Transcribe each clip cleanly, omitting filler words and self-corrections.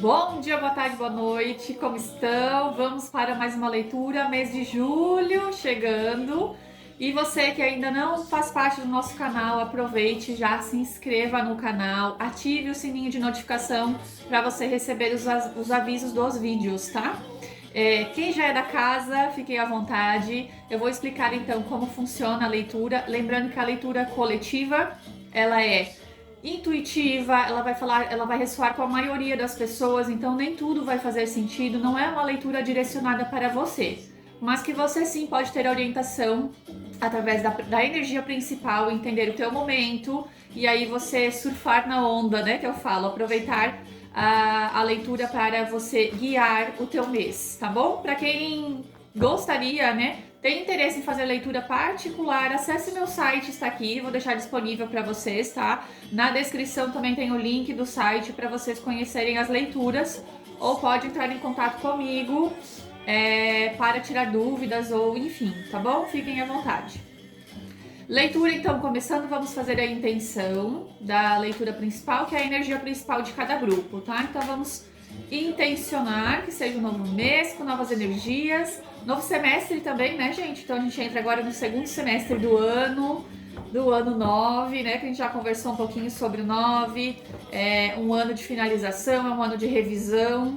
Bom dia, boa tarde, boa noite, como estão? Vamos para mais uma leitura, mês de julho chegando. E você que ainda não faz parte do nosso canal, aproveite, já se inscreva no canal, ative o sininho de notificação para você receber os avisos dos vídeos, tá? Quem já é da casa, fiquem à vontade. Eu vou explicar então como funciona a leitura. Lembrando que a leitura coletiva, ela é intuitiva, ela vai ressoar com a maioria das pessoas, então nem tudo vai fazer sentido, não é uma leitura direcionada para você, mas que você sim pode ter orientação através da energia principal, entender o teu momento e aí você surfar na onda, né, que eu falo, aproveitar a leitura para você guiar o teu mês, tá bom? Para quem gostaria, né, tem interesse em fazer leitura particular, acesse meu site, está aqui, vou deixar disponível para vocês, tá? Na descrição também tem o link do site para vocês conhecerem as leituras, ou pode entrar em contato comigo para tirar dúvidas ou enfim, tá bom? Fiquem à vontade. Leitura, então, começando, vamos fazer a intenção da leitura principal, que é a energia principal de cada grupo, tá? Então vamos intencionar que seja um novo mês, com novas energias, novo semestre também, né, gente? Então a gente entra agora no segundo semestre do ano 9, né? Que a gente já conversou um pouquinho sobre o 9. É um ano de finalização, é um ano de revisão,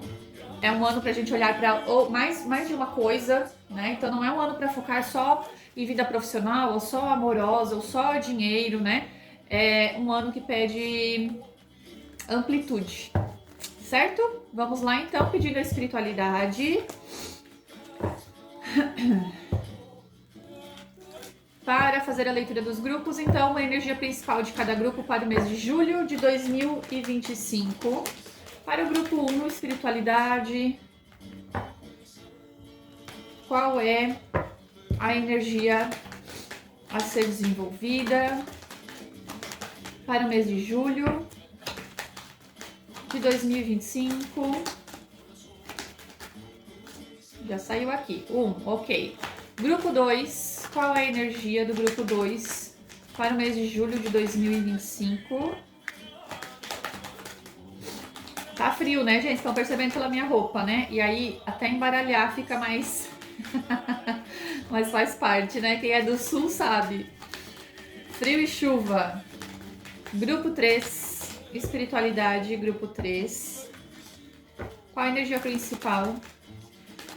é um ano pra gente olhar para mais de uma coisa, né? Então não é um ano para focar só em vida profissional, ou só amorosa, ou só dinheiro, né? É um ano que pede amplitude, certo? Vamos lá então, pedindo a espiritualidade para fazer a leitura dos grupos. Então, a energia principal de cada grupo para o mês de julho de 2025. Para o grupo 1, espiritualidade, qual é a energia a ser desenvolvida para o mês de julho de 2025? Já saiu aqui. Ok. Grupo 2, qual é a energia do grupo 2 para o mês de julho de 2025? Tá frio, né, gente? Estão percebendo pela minha roupa, né? E aí, até embaralhar fica mais... Mas faz parte, né? Quem é do sul sabe. Frio e chuva. Grupo 3, espiritualidade, grupo 3. Qual a energia principal?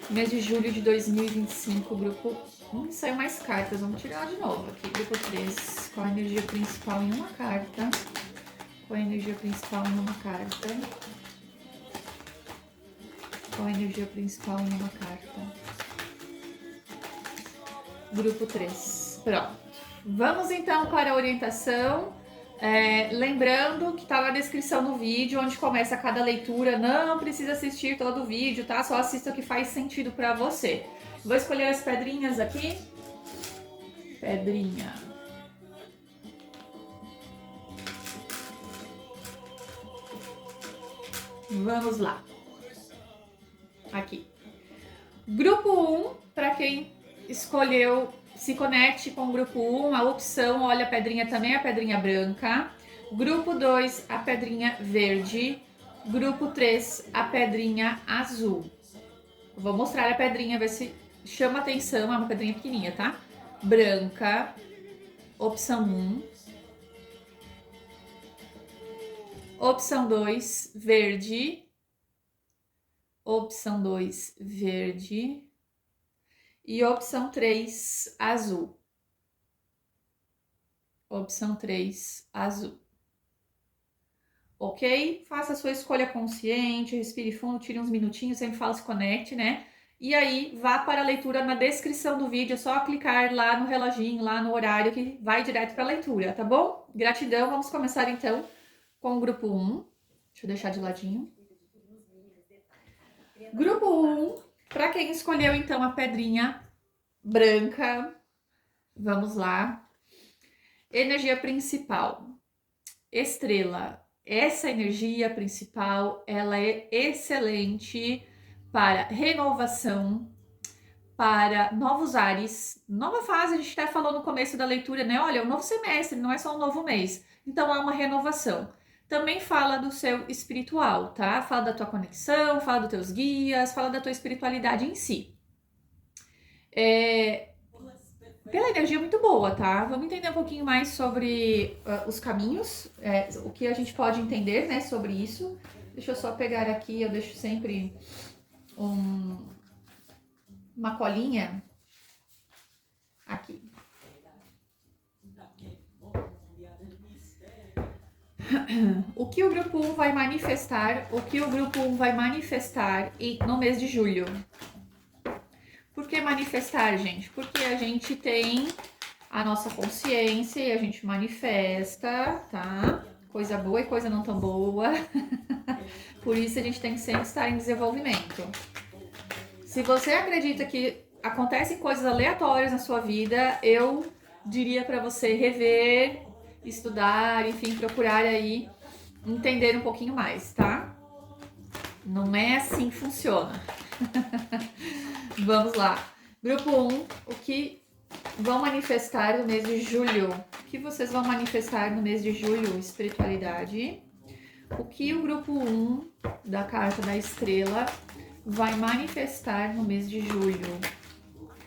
Mês de julho de 2025, grupo... saiu mais cartas, vamos tirar de novo aqui. Grupo 3, qual a energia principal em uma carta? Qual a energia principal em uma carta? Qual a energia principal em uma carta? Grupo 3. Pronto. Vamos então para a orientação. Lembrando que tá na descrição do vídeo onde começa cada leitura. Não precisa assistir todo o vídeo, tá? Só assista o que faz sentido para você. Vou escolher as pedrinhas aqui. Pedrinha. Vamos lá. Aqui. Grupo 1, para quem escolheu, se conecte com o grupo 1, a opção, olha a pedrinha também, a pedrinha branca. Grupo 2, a pedrinha verde. Grupo 3, a pedrinha azul. Vou mostrar a pedrinha, ver se chama atenção, é uma pedrinha pequenininha, tá? Branca, opção 1. Opção 2, verde. Opção 2, verde. E opção 3, azul. Opção 3, azul. Ok? Faça a sua escolha consciente, respire fundo, tire uns minutinhos, sempre falo se conecte, né? E aí, vá para a leitura na descrição do vídeo, é só clicar lá no reloginho, lá no horário, que vai direto para a leitura, tá bom? Gratidão, vamos começar então com o grupo 1. Deixa eu deixar de ladinho. Grupo 1, para quem escolheu então a pedrinha branca, vamos lá. Energia principal, estrela. Essa energia principal, ela é excelente para renovação, para novos ares, nova fase. A gente até falou no começo da leitura, né? Olha, um novo semestre, não é só um novo mês. Então há uma renovação. também fala do seu espiritual, tá? Fala da tua conexão, fala dos teus guias, fala da tua espiritualidade em si. Pela energia muito boa, tá? Vamos entender um pouquinho mais sobre os caminhos, o que a gente pode entender, né, sobre isso. Deixa eu só pegar aqui, eu deixo sempre uma colinha aqui. O que o grupo 1 vai manifestar, no mês de julho? Por que manifestar, gente? Porque a gente tem a nossa consciência e a gente manifesta, tá? Coisa boa e coisa não tão boa. Por isso a gente tem que sempre estar em desenvolvimento. Se você acredita que acontecem coisas aleatórias na sua vida, eu diria para você rever, estudar, enfim, procurar aí entender um pouquinho mais, tá? Não é assim que funciona. Vamos lá. Grupo 1, o que vão manifestar no mês de julho? O que vocês vão manifestar no mês de julho? Espiritualidade. O que o grupo 1 da carta da estrela vai manifestar no mês de julho?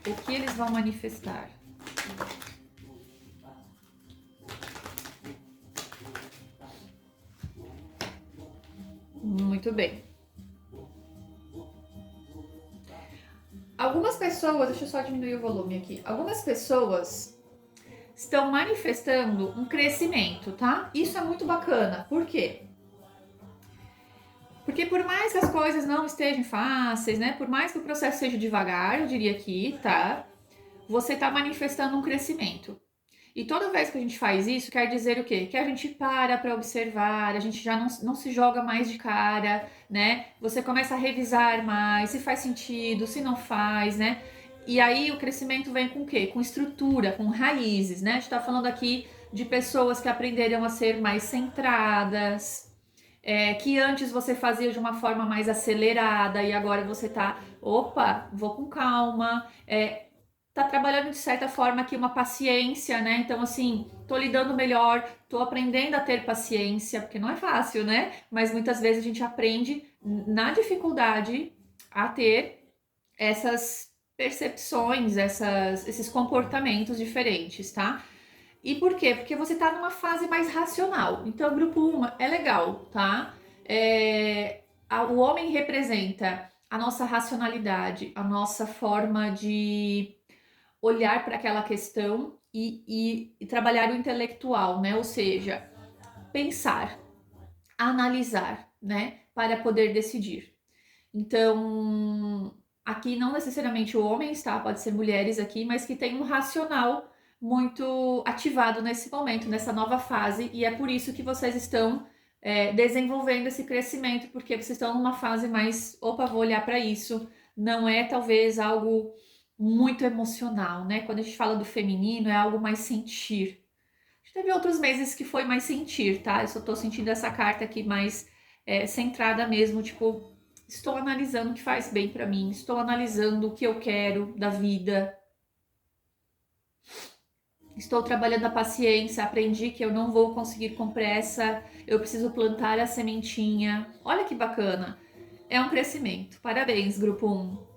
O que eles vão manifestar? Muito bem. Algumas pessoas, deixa eu só diminuir o volume aqui. Algumas pessoas estão manifestando um crescimento, tá? Isso é muito bacana. Por quê? Porque por mais que as coisas não estejam fáceis, né? Por mais que o processo seja devagar, eu diria aqui, tá? Você tá manifestando um crescimento. E toda vez que a gente faz isso, quer dizer o quê? Que a gente para observar, a gente já não se joga mais de cara, né? Você começa a revisar mais, se faz sentido, se não faz, né? E aí o crescimento vem com o quê? Com estrutura, com raízes, né? A gente tá falando aqui de pessoas que aprenderam a ser mais centradas, que antes você fazia de uma forma mais acelerada e agora você tá, opa, vou com calma, tá trabalhando de certa forma aqui uma paciência, né? Então, assim, tô lidando melhor, tô aprendendo a ter paciência, porque não é fácil, né? Mas muitas vezes a gente aprende na dificuldade a ter essas percepções, esses comportamentos diferentes, tá? E por quê? Porque você tá numa fase mais racional. Então, o grupo 1 é legal, tá? O homem representa a nossa racionalidade, a nossa forma de olhar para aquela questão e trabalhar o intelectual, né? Ou seja, pensar, analisar, né? Para poder decidir. Então, aqui não necessariamente homens, tá? Pode ser mulheres aqui, mas que tem um racional muito ativado nesse momento, nessa nova fase, e é por isso que vocês estão desenvolvendo esse crescimento, porque vocês estão numa fase mais, opa, vou olhar para isso, não é talvez algo muito emocional, né? Quando a gente fala do feminino, é algo mais sentir. A gente teve outros meses que foi mais sentir, tá? Eu só tô sentindo essa carta aqui mais centrada mesmo, tipo, estou analisando o que faz bem para mim, estou analisando o que eu quero da vida. Estou trabalhando a paciência, aprendi que eu não vou conseguir com pressa, eu preciso plantar a sementinha. Olha que bacana. É um crescimento. Parabéns, grupo 1.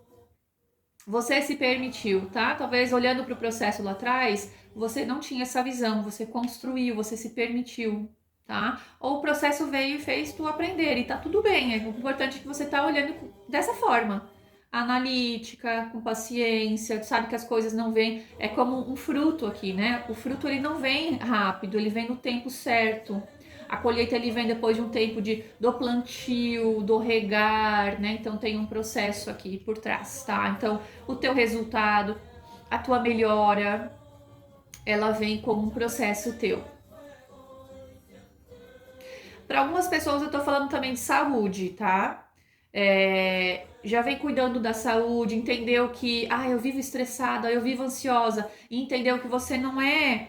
Você se permitiu, tá? Talvez olhando para o processo lá atrás, você não tinha essa visão, você construiu, você se permitiu, tá? Ou o processo veio e fez tu aprender e tá tudo bem. É importante que você tá olhando dessa forma, analítica, com paciência. Tu sabe que as coisas não vêm, é como um fruto aqui, né? O fruto ele não vem rápido, ele vem no tempo certo. A colheita ele vem depois de um tempo do plantio, do regar, né? Então tem um processo aqui por trás, tá? Então o teu resultado, a tua melhora, ela vem como um processo teu. Para algumas pessoas eu tô falando também de saúde, tá? Já vem cuidando da saúde, entendeu que, eu vivo estressada, eu vivo ansiosa, e entendeu que você não é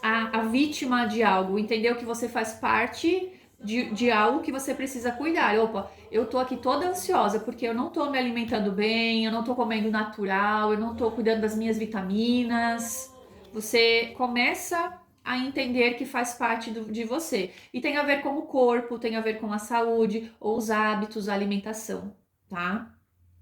a vítima de algo, entendeu que você faz parte de algo que você precisa cuidar. Opa, eu tô aqui toda ansiosa porque eu não tô me alimentando bem, eu não tô comendo natural, eu não tô cuidando das minhas vitaminas. Você começa a entender que faz parte de você. E tem a ver com o corpo, tem a ver com a saúde, ou os hábitos, a alimentação, tá?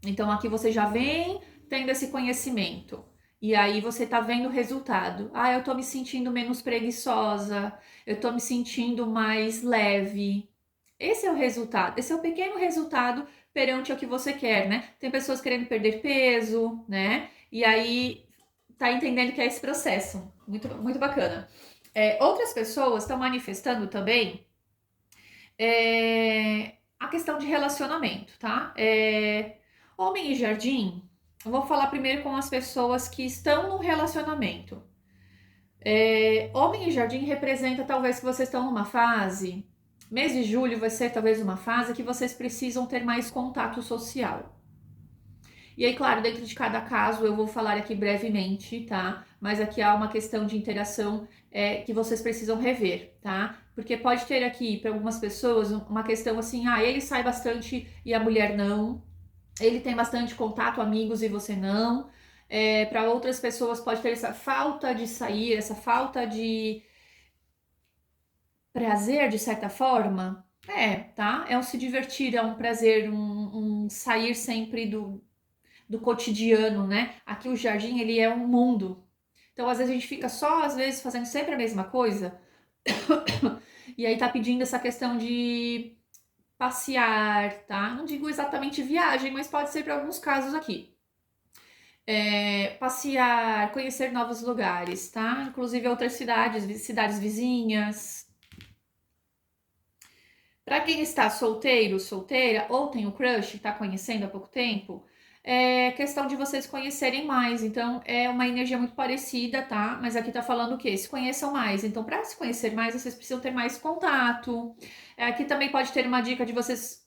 Então aqui você já vem tendo esse conhecimento. E aí você tá vendo o resultado. Ah, eu tô me sentindo menos preguiçosa, eu tô me sentindo mais leve. Esse é o resultado, esse é o pequeno resultado perante o que você quer, né? Tem pessoas querendo perder peso, né? E aí tá entendendo que é esse processo. Muito, muito bacana. Outras pessoas estão manifestando também a questão de relacionamento, tá? Homem e jardim, eu vou falar primeiro com as pessoas que estão no relacionamento. Homem e jardim representa talvez que vocês estão numa fase. Mês de julho vai ser talvez uma fase que vocês precisam ter mais contato social. E aí, claro, dentro de cada caso eu vou falar aqui brevemente, tá? Mas aqui há uma questão de interação que vocês precisam rever, tá? Porque pode ter aqui, para algumas pessoas, uma questão assim, ele sai bastante e a mulher não. Ele tem bastante contato, amigos e você não. Para outras pessoas pode ter essa falta de sair, essa falta de prazer, de certa forma. Tá? É um se divertir, é um prazer, um sair sempre do cotidiano, né? Aqui o jardim, ele é um mundo. Então, às vezes a gente fica só, às vezes, fazendo sempre a mesma coisa. E aí tá pedindo essa questão de passear, tá? Não digo exatamente viagem, mas pode ser para alguns casos aqui. Passear, conhecer novos lugares, tá? Inclusive outras cidades vizinhas. Para quem está solteiro, solteira, ou tem o crush, está conhecendo há pouco tempo, é questão de vocês conhecerem mais. Então, é uma energia muito parecida, tá? Mas aqui tá falando o quê? Se conheçam mais. Então, para se conhecer mais, vocês precisam ter mais contato. Aqui também pode ter uma dica de vocês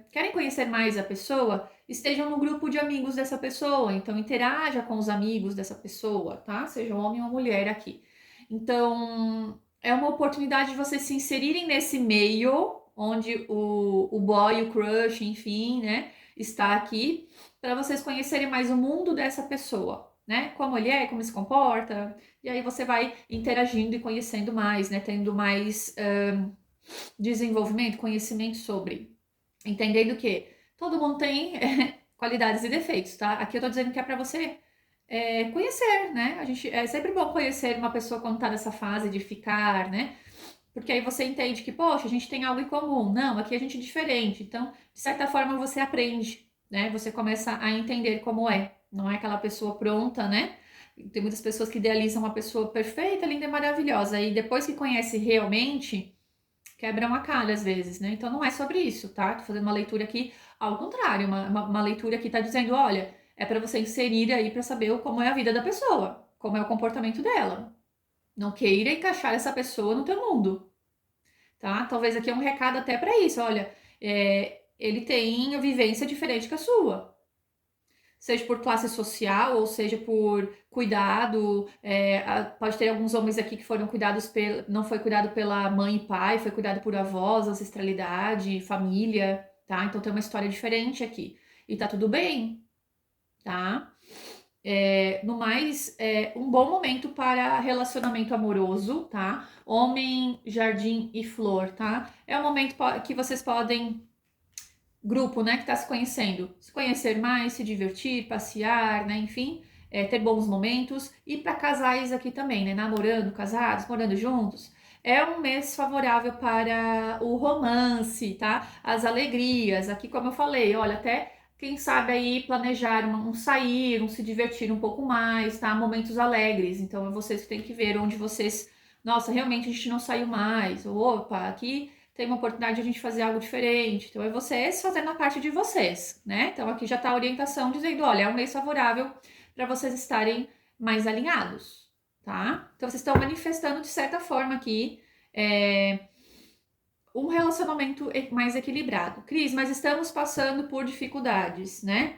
querem conhecer mais a pessoa, estejam no grupo de amigos dessa pessoa. Então, interaja com os amigos dessa pessoa, tá? Seja um homem ou mulher aqui. Então, é uma oportunidade de vocês se inserirem nesse meio onde o boy, o crush, enfim, né, está aqui, para vocês conhecerem mais o mundo dessa pessoa, né? Como ele é, como se comporta, e aí você vai interagindo e conhecendo mais, né? Tendo mais desenvolvimento, conhecimento sobre. Entendendo que todo mundo tem qualidades e defeitos, tá? Aqui eu tô dizendo que é para você conhecer, né? É sempre bom conhecer uma pessoa quando tá nessa fase de ficar, né? Porque aí você entende que, poxa, a gente tem algo em comum. Não, aqui a gente é diferente. Então, de certa forma, você aprende, né? Você começa a entender como é. Não é aquela pessoa pronta, né? Tem muitas pessoas que idealizam uma pessoa perfeita, linda e maravilhosa. E depois que conhece realmente, quebram a cara às vezes, né? Então não é sobre isso, tá? Tô fazendo uma leitura aqui ao contrário, uma leitura que tá dizendo, olha, é para você inserir aí para saber como é a vida da pessoa, como é o comportamento dela. Não queira encaixar essa pessoa no teu mundo, tá? Talvez aqui é um recado até para isso, olha, ele tem vivência diferente que a sua. Seja por classe social, ou seja por cuidado. Pode ter alguns homens aqui que foram cuidados não foi cuidado pela mãe e pai, foi cuidado por avós, ancestralidade, família, tá? Então tem uma história diferente aqui. E tá tudo bem, tá? No mais, um bom momento para relacionamento amoroso, tá? Homem, jardim e flor, tá? É um momento que vocês podem grupo, né, que está se conhecendo, se conhecer mais, se divertir, passear, né, enfim, ter bons momentos. E para casais aqui também, né, namorando, casados, morando juntos, é um mês favorável para o romance, tá? As alegrias. Aqui, como eu falei, olha, até quem sabe aí planejar um sair, um se divertir um pouco mais, tá? Momentos alegres. Então, é vocês que têm que ver onde vocês, nossa, realmente a gente não saiu mais. Opa, aqui tem uma oportunidade de a gente fazer algo diferente. Então, é vocês fazendo a parte de vocês, né? Então, aqui já está a orientação dizendo, olha, é um mês favorável para vocês estarem mais alinhados, tá? Então, vocês estão manifestando de certa forma aqui um relacionamento mais equilibrado. Cris, mas estamos passando por dificuldades, né?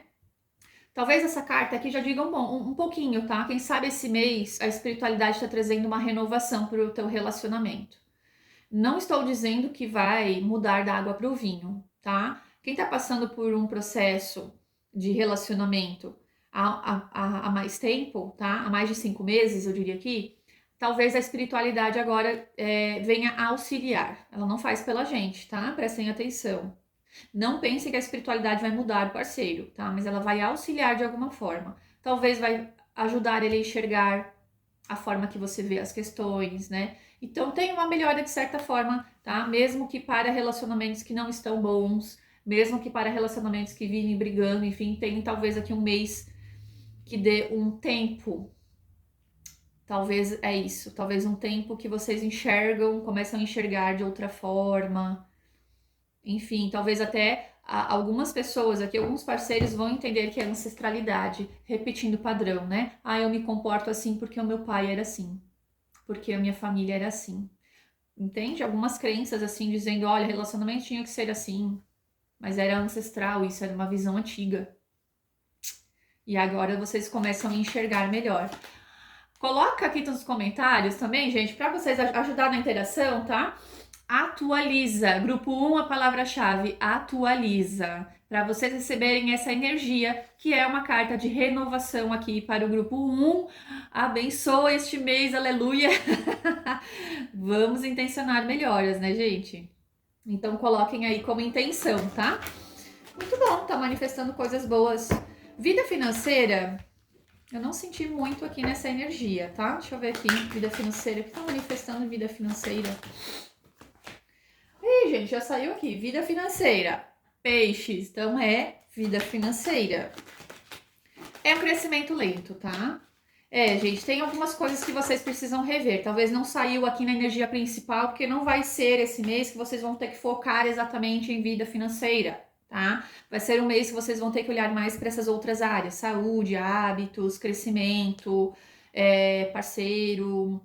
Talvez essa carta aqui já diga um pouquinho, tá? Quem sabe esse mês a espiritualidade está trazendo uma renovação para o teu relacionamento. Não estou dizendo que vai mudar da água para o vinho, tá? Quem está passando por um processo de relacionamento há mais tempo, tá? Há mais de 5 meses, eu diria aqui, talvez a espiritualidade agora venha auxiliar. Ela não faz pela gente, tá? Prestem atenção. Não pense que a espiritualidade vai mudar o parceiro, tá? Mas ela vai auxiliar de alguma forma. Talvez vai ajudar ele a enxergar a forma que você vê as questões, né? Então tem uma melhora de certa forma, tá? Mesmo que para relacionamentos que não estão bons, mesmo que para relacionamentos que vivem brigando, enfim, tem talvez aqui um mês que dê um tempo. Talvez é isso, talvez um tempo que vocês enxergam, começam a enxergar de outra forma. Enfim, talvez até algumas pessoas aqui, alguns parceiros vão entender que é ancestralidade, repetindo o padrão, né? Ah, eu me comporto assim porque o meu pai era assim, porque a minha família era assim. Entende? Algumas crenças assim, dizendo, olha, relacionamento tinha que ser assim, mas era ancestral, isso era uma visão antiga. E agora vocês começam a enxergar melhor. Coloca aqui nos comentários também, gente, para vocês ajudar na interação, tá? Atualiza. Grupo 1, a palavra-chave, atualiza. Para vocês receberem essa energia, que é uma carta de renovação aqui para o grupo 1. Abençoa este mês, aleluia. Vamos intencionar melhoras, né, gente? Então coloquem aí como intenção, tá? Muito bom, tá manifestando coisas boas. Vida financeira, eu não senti muito aqui nessa energia, tá? Deixa eu ver aqui, vida financeira. O que tá manifestando vida financeira? Ih, gente, já saiu aqui. Vida financeira. Peixes, então é vida financeira. É um crescimento lento, tá? Gente, tem algumas coisas que vocês precisam rever. Talvez não saiu aqui na energia principal, porque não vai ser esse mês que vocês vão ter que focar exatamente em vida financeira, tá? Vai ser um mês que vocês vão ter que olhar mais para essas outras áreas: saúde, hábitos, crescimento, parceiro,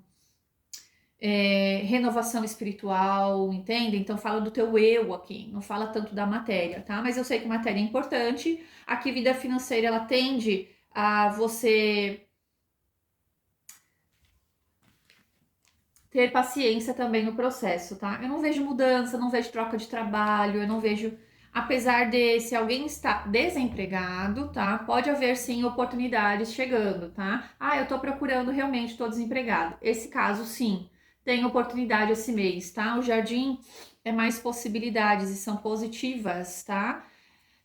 renovação espiritual, entende? Então fala do teu eu aqui, não fala tanto da matéria, tá? Mas eu sei que matéria é importante. Aqui, vida financeira, ela tende a você ter paciência também no processo, tá? Eu não vejo mudança, não vejo troca de trabalho, eu não vejo, apesar de se alguém está desempregado, tá? Pode haver sim oportunidades chegando, tá? Ah, eu tô procurando, realmente tô desempregado. Esse caso, sim, tem oportunidade esse mês, tá? O jardim é mais possibilidades e são positivas, tá?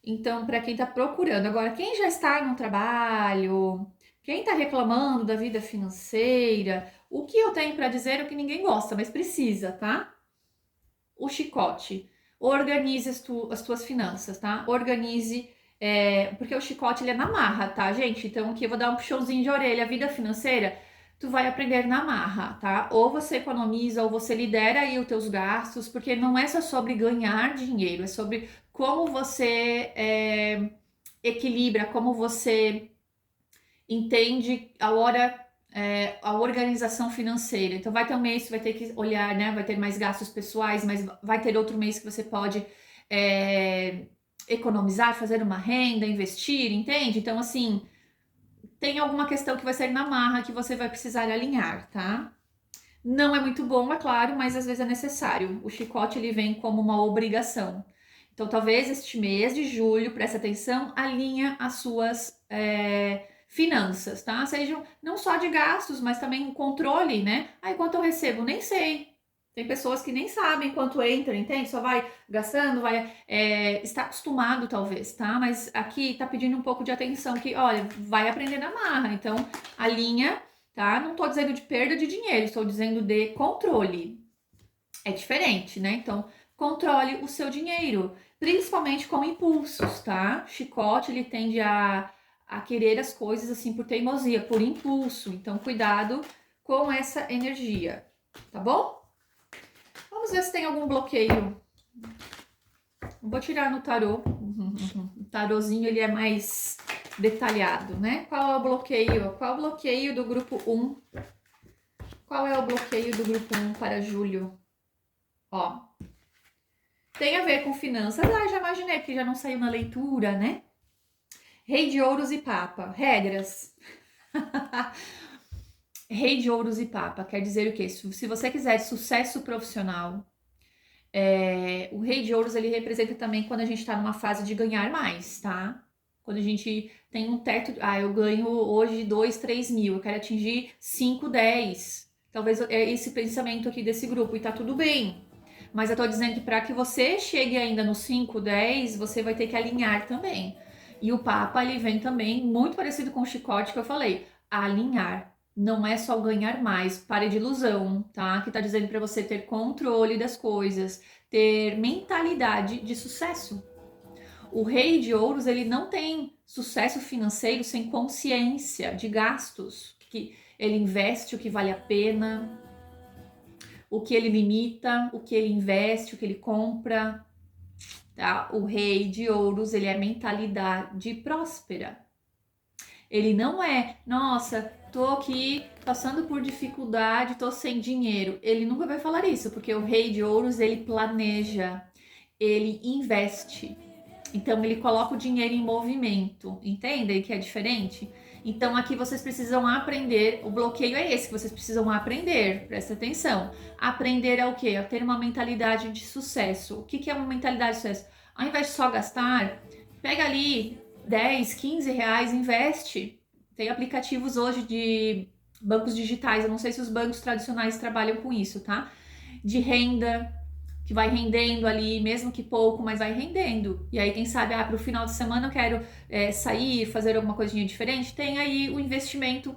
Então, para quem tá procurando. Agora, quem já está no trabalho, quem está reclamando da vida financeira, o que eu tenho para dizer é o que ninguém gosta, mas precisa, tá? O chicote. Organize as tuas finanças, tá? Organize, porque o chicote ele é na marra, tá, gente? Então aqui eu vou dar um puxãozinho de orelha. A vida financeira, tu vai aprender na marra, tá? Ou você economiza, ou você lidera aí os teus gastos, porque não é só sobre ganhar dinheiro, é sobre como você equilibra, como você entende a organização financeira. Então vai ter um mês que vai ter que olhar, né? Vai ter mais gastos pessoais, mas vai ter outro mês que você pode economizar, fazer uma renda, investir, entende? Então, assim, tem alguma questão que vai ser na marra que você vai precisar alinhar, tá? Não é muito bom, é claro, mas às vezes é necessário. O chicote ele vem como uma obrigação. Então, talvez este mês de julho, preste atenção, alinha as suas finanças, tá? Sejam não só de gastos, mas também o controle, né? Aí, quanto eu recebo? Nem sei. Tem pessoas que nem sabem quanto entra, entende? Só vai gastando, está acostumado talvez, tá? Mas aqui tá pedindo um pouco de atenção que, olha, vai aprender na marra. Então, alinha, tá? Não tô dizendo de perda de dinheiro, estou dizendo de controle. É diferente, né? Então, controle o seu dinheiro, principalmente com impulsos, tá? Chicote, ele tende a querer as coisas assim por teimosia, por impulso. Então, cuidado com essa energia, tá bom? Vamos ver se tem algum bloqueio. Vou tirar no tarô. O tarozinho, ele é mais detalhado, né? Qual é o bloqueio? Qual é o bloqueio do grupo 1? Qual é o bloqueio do grupo 1 para julho? Ó, tem a ver com finanças. Ah, já imaginei que já não saiu na leitura, né? Rei de ouros e papa. Regras. Rei de ouros e papa quer dizer o quê? Se você quiser sucesso profissional, o rei de ouros ele representa também quando a gente tá numa fase de ganhar mais, tá? Quando a gente tem um teto, eu ganho hoje 2, 3 mil, eu quero atingir 5, 10. Talvez é esse pensamento aqui desse grupo, e tá tudo bem. Mas eu tô dizendo que para que você chegue ainda no 5, 10, você vai ter que alinhar também. E o Papa, ele vem também muito parecido com o chicote que eu falei, alinhar. Não é só ganhar mais, pare de ilusão, tá? Que tá dizendo para você ter controle das coisas, ter mentalidade de sucesso. O rei de ouros, ele não tem sucesso financeiro sem consciência de gastos, que ele investe o que vale a pena, o que ele limita, o que ele investe, o que ele compra, tá? O rei de ouros, ele é mentalidade próspera. Ele não é, nossa, tô aqui passando por dificuldade, tô sem dinheiro. Ele nunca vai falar isso, porque o rei de ouros, ele planeja, ele investe. Então ele coloca o dinheiro em movimento, entendem que é diferente? Então aqui vocês precisam aprender, o bloqueio é esse que vocês precisam aprender, presta atenção. Aprender é o quê? A ter uma mentalidade de sucesso. O que é uma mentalidade de sucesso? Ao invés de só gastar, pega ali 10, 15 reais, investe. Tem aplicativos hoje de bancos digitais, eu não sei se os bancos tradicionais trabalham com isso, tá? De renda, que vai rendendo ali, mesmo que pouco, mas vai rendendo. E aí, quem sabe, para o final de semana eu quero sair, fazer alguma coisinha diferente, tem aí o investimento,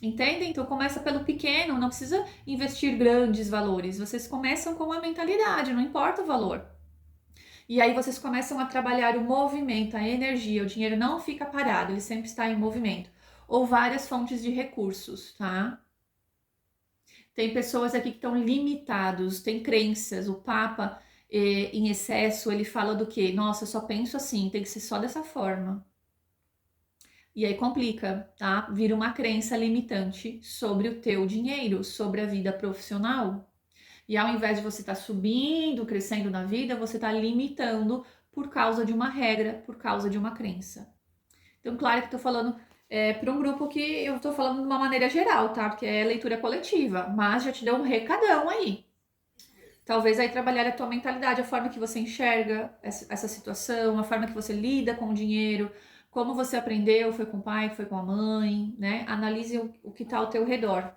entendem? Então começa pelo pequeno, não precisa investir grandes valores. Vocês começam com a mentalidade, não importa o valor. E aí vocês começam a trabalhar o movimento, a energia, o dinheiro não fica parado, ele sempre está em movimento. Ou várias fontes de recursos, tá? Tem pessoas aqui que estão limitados, tem crenças. O Papa, em excesso, ele fala do quê? Nossa, eu só penso assim, tem que ser só dessa forma. E aí complica, tá? Vira uma crença limitante sobre o teu dinheiro, sobre a vida profissional. E ao invés de você estar subindo, crescendo na vida, você está limitando por causa de uma regra, por causa de uma crença. Então, claro que estou falando para um grupo que eu estou falando de uma maneira geral, tá? Porque é leitura coletiva, mas já te deu um recadão aí. Talvez aí trabalhar a tua mentalidade, a forma que você enxerga essa situação, a forma que você lida com o dinheiro, como você aprendeu, foi com o pai, foi com a mãe, né? Analise o que está ao teu redor.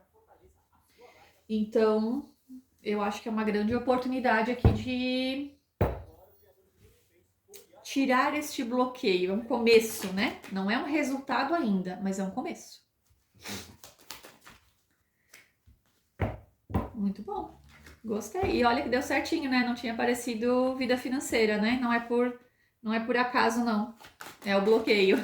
Então, eu acho que é uma grande oportunidade aqui de tirar este bloqueio. É um começo, né? Não é um resultado ainda, mas é um começo. Muito bom. Gostei. E olha que deu certinho, né? Não tinha aparecido vida financeira, né? Não é por acaso, não. É o bloqueio.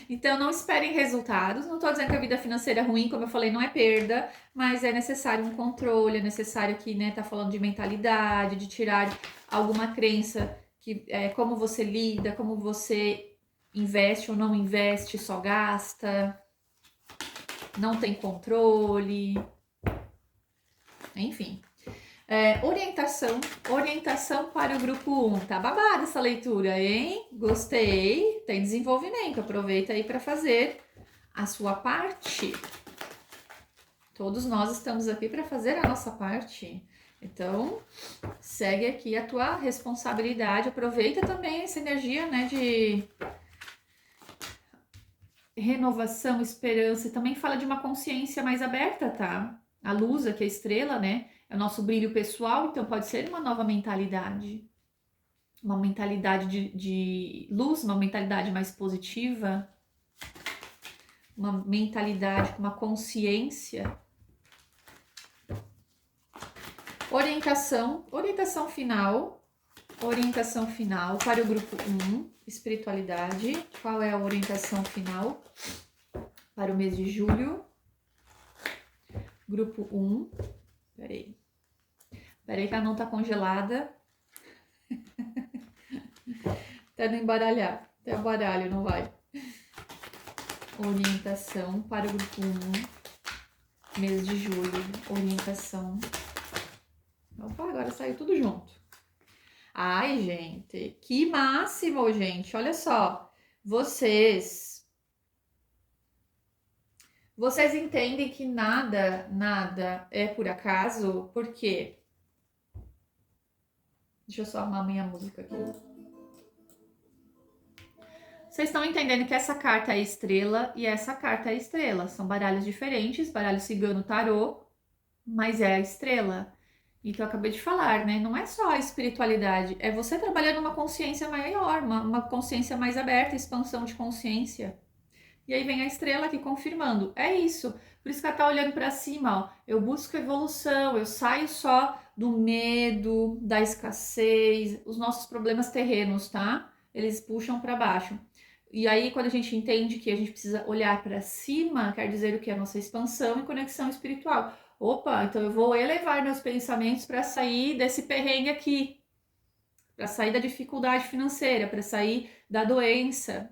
Então, não esperem resultados. Não estou dizendo que a vida financeira é ruim, como eu falei, não é perda, mas é necessário um controle, é necessário aqui, né, tá falando de mentalidade, de tirar alguma crença que é como você lida, como você investe ou não investe, só gasta, não tem controle, enfim. Orientação para o grupo 1. Tá babada essa leitura, hein? Gostei. Tem desenvolvimento. Aproveita aí para fazer a sua parte. Todos nós estamos aqui para fazer a nossa parte. Então, segue aqui a tua responsabilidade. Aproveita também essa energia, né, de renovação, esperança. E também fala de uma consciência mais aberta, tá? A luz aqui, a estrela, né? É o nosso brilho pessoal, então pode ser uma nova mentalidade. Uma mentalidade de luz, uma mentalidade mais positiva. Uma mentalidade com uma consciência. Orientação final. Orientação final para o grupo 1, espiritualidade. Qual é a orientação final para o mês de julho? Grupo 1. Peraí que a não tá congelada. Até não embaralhar. Até o baralho não vai. Orientação para o grupo 1. Mês de julho. Orientação. Opa, agora saiu tudo junto. Ai, gente. Que máximo, gente. Olha só. Vocês entendem que nada é por acaso? Por quê? Deixa eu só arrumar minha música aqui. Vocês estão entendendo que essa carta é estrela e essa carta é estrela. São baralhos diferentes, baralho cigano, tarô, mas é a estrela. Então, eu acabei de falar, né? Não é só a espiritualidade, é você trabalhando uma consciência maior, uma consciência mais aberta, expansão de consciência. E aí vem a estrela aqui confirmando. É isso. Por isso que ela tá olhando para cima, ó. Eu busco evolução, eu saio só do medo, da escassez, os nossos problemas terrenos, tá? Eles puxam para baixo. E aí, quando a gente entende que a gente precisa olhar para cima, quer dizer o que? A nossa expansão e conexão espiritual. Opa, então eu vou elevar meus pensamentos para sair desse perrengue aqui, para sair da dificuldade financeira, para sair da doença.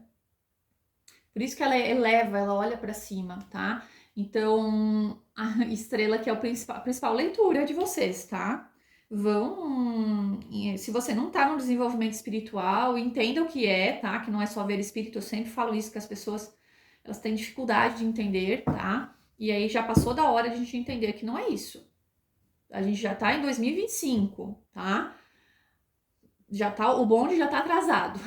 Por isso que ela eleva, ela olha para cima, tá? Então, a estrela que é a principal leitura de vocês, tá? Vão, se você não tá no desenvolvimento espiritual, entenda o que é, tá? Que não é só ver espírito, eu sempre falo isso, que as pessoas, elas têm dificuldade de entender, tá? E aí já passou da hora de a gente entender que não é isso. A gente já tá em 2025, tá? Já tá, o bonde já tá atrasado.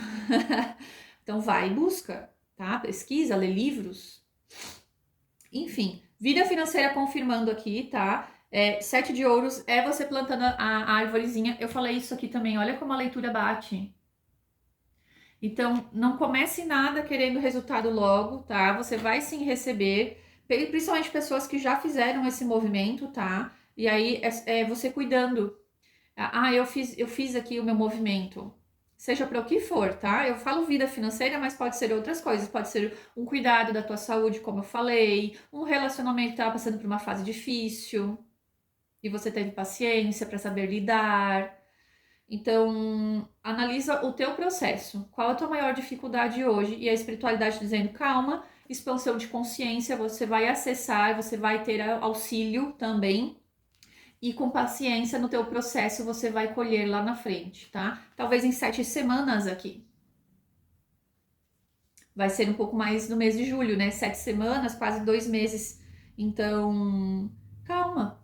Então vai e busca, tá? Pesquisa, lê livros. Enfim, vida financeira confirmando aqui, tá? 7 de ouros é você plantando a árvorezinha. Eu falei isso aqui também, olha como a leitura bate. Então, não comece nada querendo resultado logo, tá? Você vai sim receber, principalmente pessoas que já fizeram esse movimento, tá? E aí é você cuidando. Eu fiz aqui o meu movimento. Seja para o que for, tá? Eu falo vida financeira, mas pode ser outras coisas. Pode ser um cuidado da tua saúde, como eu falei, um relacionamento que estava passando por uma fase difícil e você teve paciência para saber lidar. Então, analisa o teu processo. Qual a tua maior dificuldade hoje? E a espiritualidade dizendo, calma, expansão de consciência, você vai acessar, você vai ter auxílio também. E com paciência no teu processo você vai colher lá na frente, tá? Talvez em 7 semanas aqui. Vai ser um pouco mais no mês de julho, né? 7 semanas, quase 2 meses. Então, calma,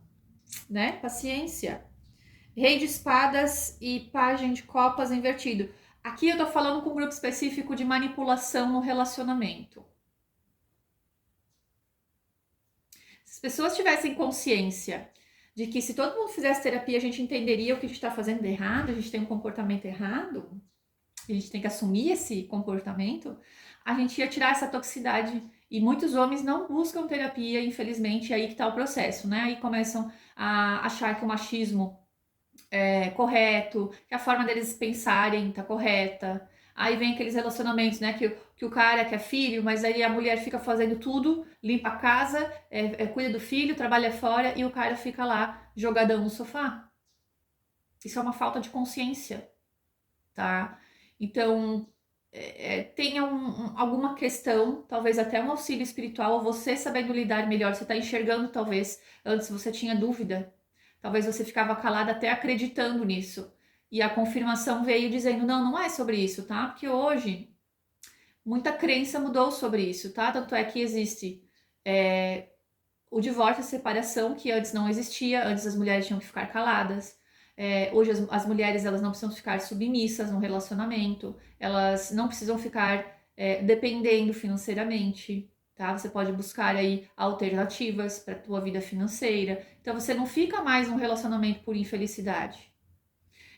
né? Paciência. Rei de espadas e pajem de copas invertido. Aqui eu tô falando com um grupo específico de manipulação no relacionamento. Se as pessoas tivessem consciência de que se todo mundo fizesse terapia, a gente entenderia o que a gente está fazendo de errado, a gente tem um comportamento errado, a gente tem que assumir esse comportamento, a gente ia tirar essa toxicidade. E muitos homens não buscam terapia, infelizmente, aí que está o processo, né? Aí começam a achar que o machismo é correto, que a forma deles pensarem tá correta. Aí vem aqueles relacionamentos, né? Que o cara quer filho, mas aí a mulher fica fazendo tudo, limpa a casa, cuida do filho, trabalha fora e o cara fica lá jogadão no sofá. Isso é uma falta de consciência, tá? Então, tenha alguma questão, talvez até um auxílio espiritual, você sabendo lidar melhor, você tá enxergando talvez, antes você tinha dúvida, talvez você ficava calada até acreditando nisso. E a confirmação veio dizendo, não, não é sobre isso, tá? Porque hoje muita crença mudou sobre isso, tá? Tanto é que existe o divórcio, a separação, que antes não existia, antes as mulheres tinham que ficar caladas. Hoje as mulheres elas não precisam ficar submissas no relacionamento, elas não precisam ficar dependendo financeiramente, tá? Você pode buscar aí alternativas para a tua vida financeira. Então você não fica mais num relacionamento por infelicidade.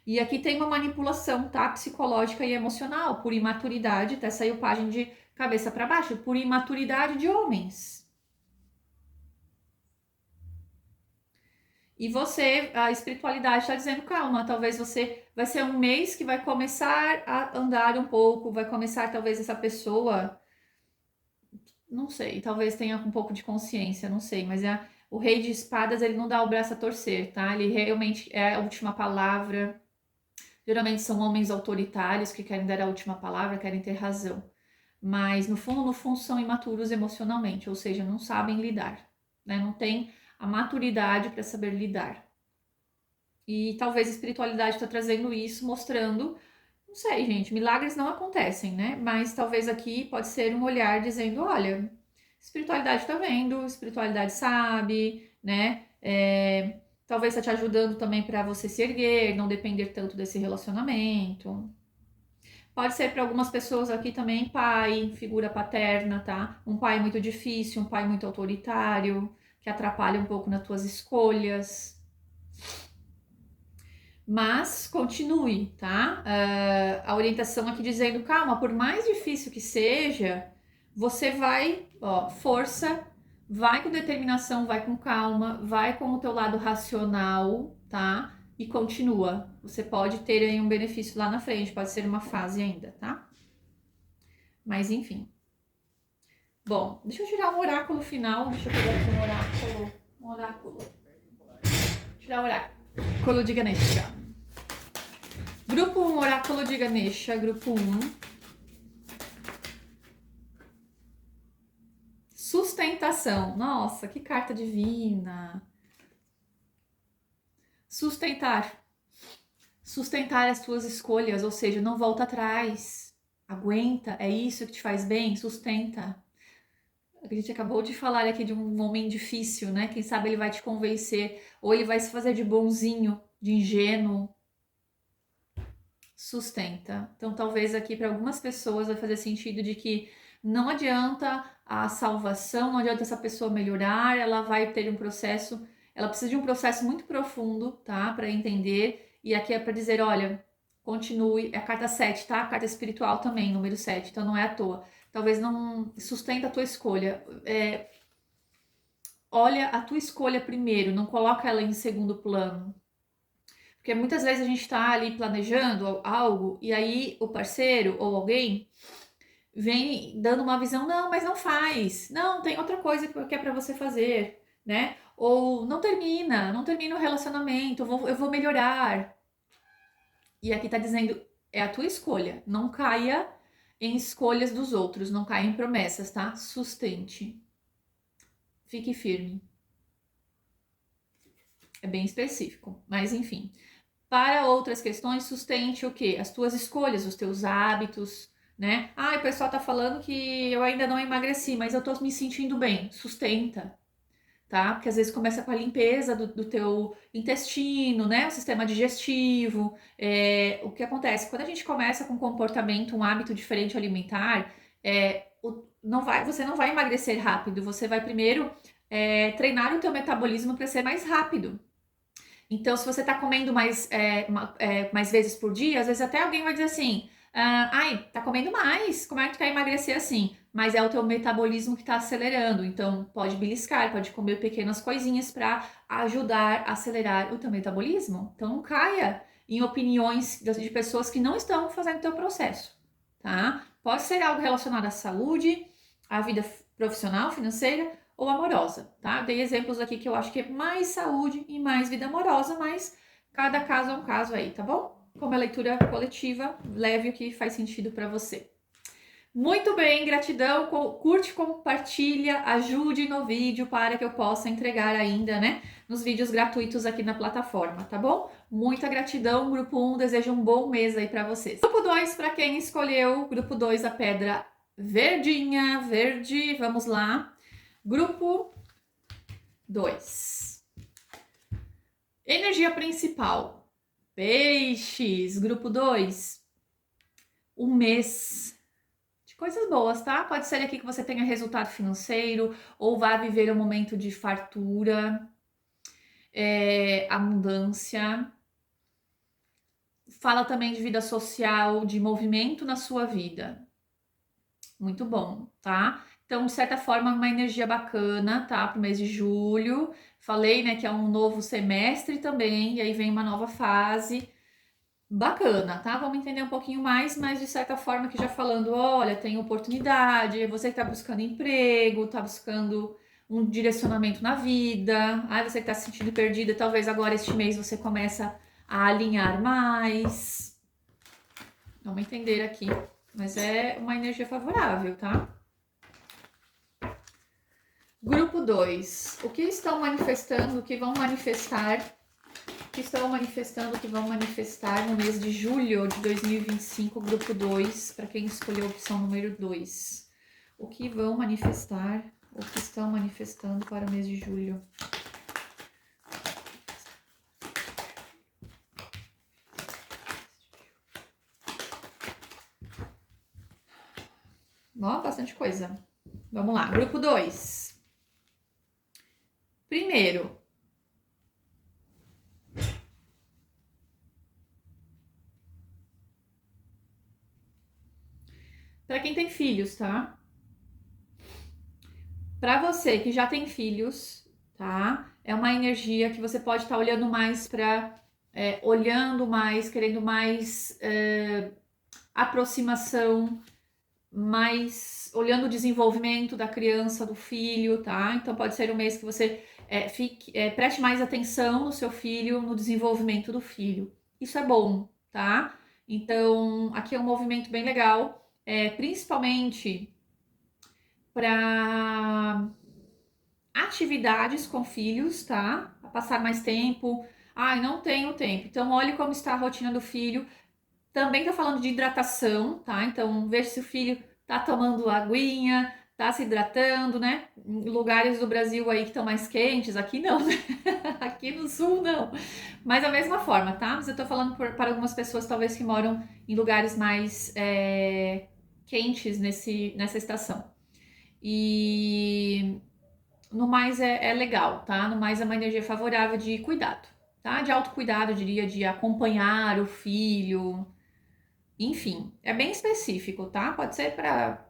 E aqui tem uma manipulação, tá? Psicológica e emocional, por imaturidade, até saiu página de cabeça para baixo, por imaturidade de homens. E você, a espiritualidade está dizendo, calma, talvez você vai ser um mês que vai começar a andar um pouco, vai começar talvez essa pessoa, não sei, talvez tenha um pouco de consciência, não sei, mas o rei de espadas, ele não dá o braço a torcer, tá? Ele realmente é a última palavra. Geralmente são homens autoritários que querem dar a última palavra, querem ter razão. Mas no fundo são imaturos emocionalmente, ou seja, não sabem lidar, né? Não tem a maturidade para saber lidar. E talvez a espiritualidade está trazendo isso, mostrando, não sei, gente, milagres não acontecem, né? Mas talvez aqui pode ser um olhar dizendo, olha, espiritualidade está vendo, espiritualidade sabe, né? Talvez está te ajudando também para você se erguer, não depender tanto desse relacionamento. Pode ser para algumas pessoas aqui também pai, figura paterna, tá? Um pai muito difícil, um pai muito autoritário, que atrapalha um pouco nas tuas escolhas. Mas continue, tá? A orientação aqui dizendo, calma, por mais difícil que seja, você vai, ó, força, vai com determinação, vai com calma, vai com o teu lado racional, tá? E continua. Você pode ter aí um benefício lá na frente, pode ser uma fase ainda, tá? Mas enfim. Bom, deixa eu tirar um oráculo final. Deixa eu pegar aqui um oráculo. Um oráculo. Tirar o oráculo de Ganesha. Grupo 1, oráculo de Ganesha, grupo 1. Sustentação. Nossa, que carta divina. Sustentar. Sustentar as tuas escolhas, ou seja, não volta atrás. Aguenta, é isso que te faz bem, sustenta. A gente acabou de falar aqui de um homem difícil, né? Quem sabe ele vai te convencer, ou ele vai se fazer de bonzinho, de ingênuo. Sustenta. Então, talvez aqui para algumas pessoas vai fazer sentido de que não adianta a salvação, não adianta essa pessoa melhorar, ela vai ter um processo, ela precisa de um processo muito profundo, tá? Para entender. E aqui é para dizer, olha, continue, é a carta 7, tá? A carta espiritual também, número 7, então não é à toa. Talvez não sustenta a tua escolha. Olha a tua escolha primeiro, não coloca ela em segundo plano. Porque muitas vezes a gente está ali planejando algo e aí o parceiro ou alguém vem dando uma visão, não, mas não faz. Não, tem outra coisa que é para você fazer, né? Ou não termina o relacionamento, eu vou melhorar. E aqui tá dizendo, é a tua escolha. Não caia em escolhas dos outros, não caia em promessas, tá? Sustente. Fique firme. É bem específico, mas enfim. Para outras questões, sustente o quê? As tuas escolhas, os teus hábitos, né? Ah, o pessoal tá falando que eu ainda não emagreci, mas eu tô me sentindo bem. Sustenta, tá? Porque às vezes começa com a limpeza do teu intestino, né? O sistema digestivo. O que acontece? Quando a gente começa com um comportamento, um hábito diferente alimentar, você não vai emagrecer rápido, você vai primeiro treinar o teu metabolismo para ser mais rápido. Então, se você está comendo mais vezes por dia, às vezes até alguém vai dizer assim: ai, tá comendo mais, como é que tu quer emagrecer assim? Mas é o teu metabolismo que está acelerando, então pode beliscar, pode comer pequenas coisinhas para ajudar a acelerar o teu metabolismo. Então, não caia em opiniões de pessoas que não estão fazendo o teu processo, tá? Pode ser algo relacionado à saúde, à vida profissional, financeira ou amorosa, tá? Dei exemplos aqui que eu acho que é mais saúde e mais vida amorosa, mas cada caso é um caso aí, tá bom? Como é leitura coletiva, leve o que faz sentido para você. Muito bem, gratidão, curte, compartilha, ajude no vídeo para que eu possa entregar ainda, né, nos vídeos gratuitos aqui na plataforma, tá bom? Muita gratidão, grupo 1, desejo um bom mês aí para vocês. Grupo 2, para quem escolheu, grupo 2, a pedra verdinha, verde, vamos lá. Grupo 2. Energia principal. Peixes, grupo 2. Um mês de coisas boas, tá? Pode ser aqui que você tenha resultado financeiro ou vá viver um momento de fartura, abundância. Fala também de vida social, de movimento na sua vida. Muito bom, tá? Então, de certa forma, uma energia bacana, tá? Para o mês de julho. Falei, né, que é um novo semestre também, e aí vem uma nova fase. Bacana, tá? Vamos entender um pouquinho mais, mas de certa forma que já falando, olha, tem oportunidade, você que tá buscando emprego, tá buscando um direcionamento na vida, você que tá se sentindo perdida, talvez agora este mês você começa a alinhar mais. Vamos entender aqui, mas é uma energia favorável, tá? Grupo 2. O que estão manifestando, o que vão manifestar, o que estão manifestando, o que vão manifestar no mês de julho de 2025, grupo 2, para quem escolheu a opção número 2. O que vão manifestar, o que estão manifestando para o mês de julho. Ó, bastante coisa. Vamos lá, grupo 2. Primeiro, para quem tem filhos, tá? Para você que já tem filhos, tá? É uma energia que você pode estar olhando mais para, olhando mais, querendo mais aproximação, mais olhando o desenvolvimento da criança, do filho, tá? Então pode ser um mês que você preste mais atenção no seu filho, no desenvolvimento do filho. Isso é bom, tá? Então aqui é um movimento bem legal, principalmente para atividades com filhos, tá? A passar mais tempo. Ai, não tenho tempo. Então, olhe como está a rotina do filho. Também tá falando de hidratação, tá? Então, ver se o filho tá tomando aguinha, tá se hidratando, né? Em lugares do Brasil aí que estão mais quentes, aqui não, né? Aqui no sul não. Mas da mesma forma, tá? Mas eu tô falando para algumas pessoas talvez que moram em lugares mais quentes nessa estação. E no mais é legal, tá? No mais é uma energia favorável de cuidado, tá? De autocuidado, eu diria, de acompanhar o filho, enfim, é bem específico, tá? Pode ser para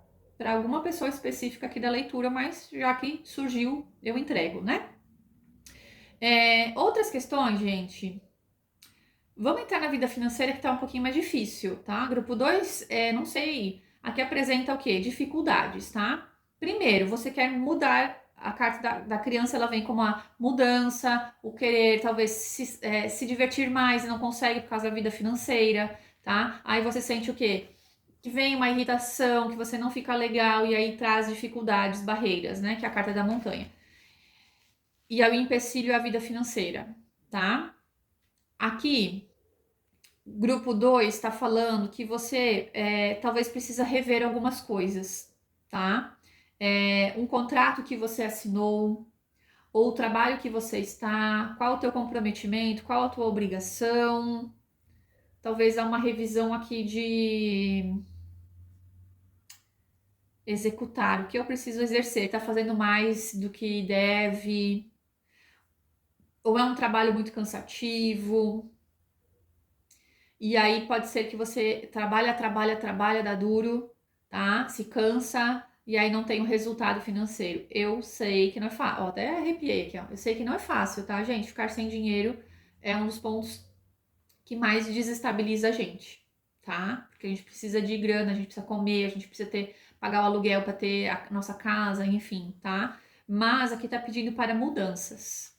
alguma pessoa específica aqui da leitura, mas já que surgiu, eu entrego, né? Outras questões, gente. Vamos entrar na vida financeira que tá um pouquinho mais difícil, tá? Grupo 2, não sei, aqui apresenta o quê? Dificuldades, tá? Primeiro, você quer mudar, a carta da criança, ela vem como a mudança, o querer talvez se divertir mais e não consegue por causa da vida financeira, tá? Aí você sente o quê? Que vem uma irritação, que você não fica legal e aí traz dificuldades, barreiras, né? Que é a carta da montanha. E aí o empecilho é a vida financeira, tá? Aqui grupo 2 está falando que você talvez precisa rever algumas coisas, tá? Um contrato que você assinou, ou o trabalho que você está, qual o teu comprometimento, qual a tua obrigação. Talvez há uma revisão aqui de executar, o que eu preciso exercer, tá fazendo mais do que deve, ou é um trabalho muito cansativo. E aí pode ser que você trabalha, dá duro, tá? Se cansa e aí não tem o resultado financeiro. Eu sei que não é fácil. Até arrepiei aqui, ó. Eu sei que não é fácil, tá, gente? Ficar sem dinheiro é um dos pontos que mais desestabiliza a gente, tá? Porque a gente precisa de grana, a gente precisa comer, a gente precisa pagar o aluguel para ter a nossa casa, enfim, tá? Mas aqui tá pedindo para mudanças.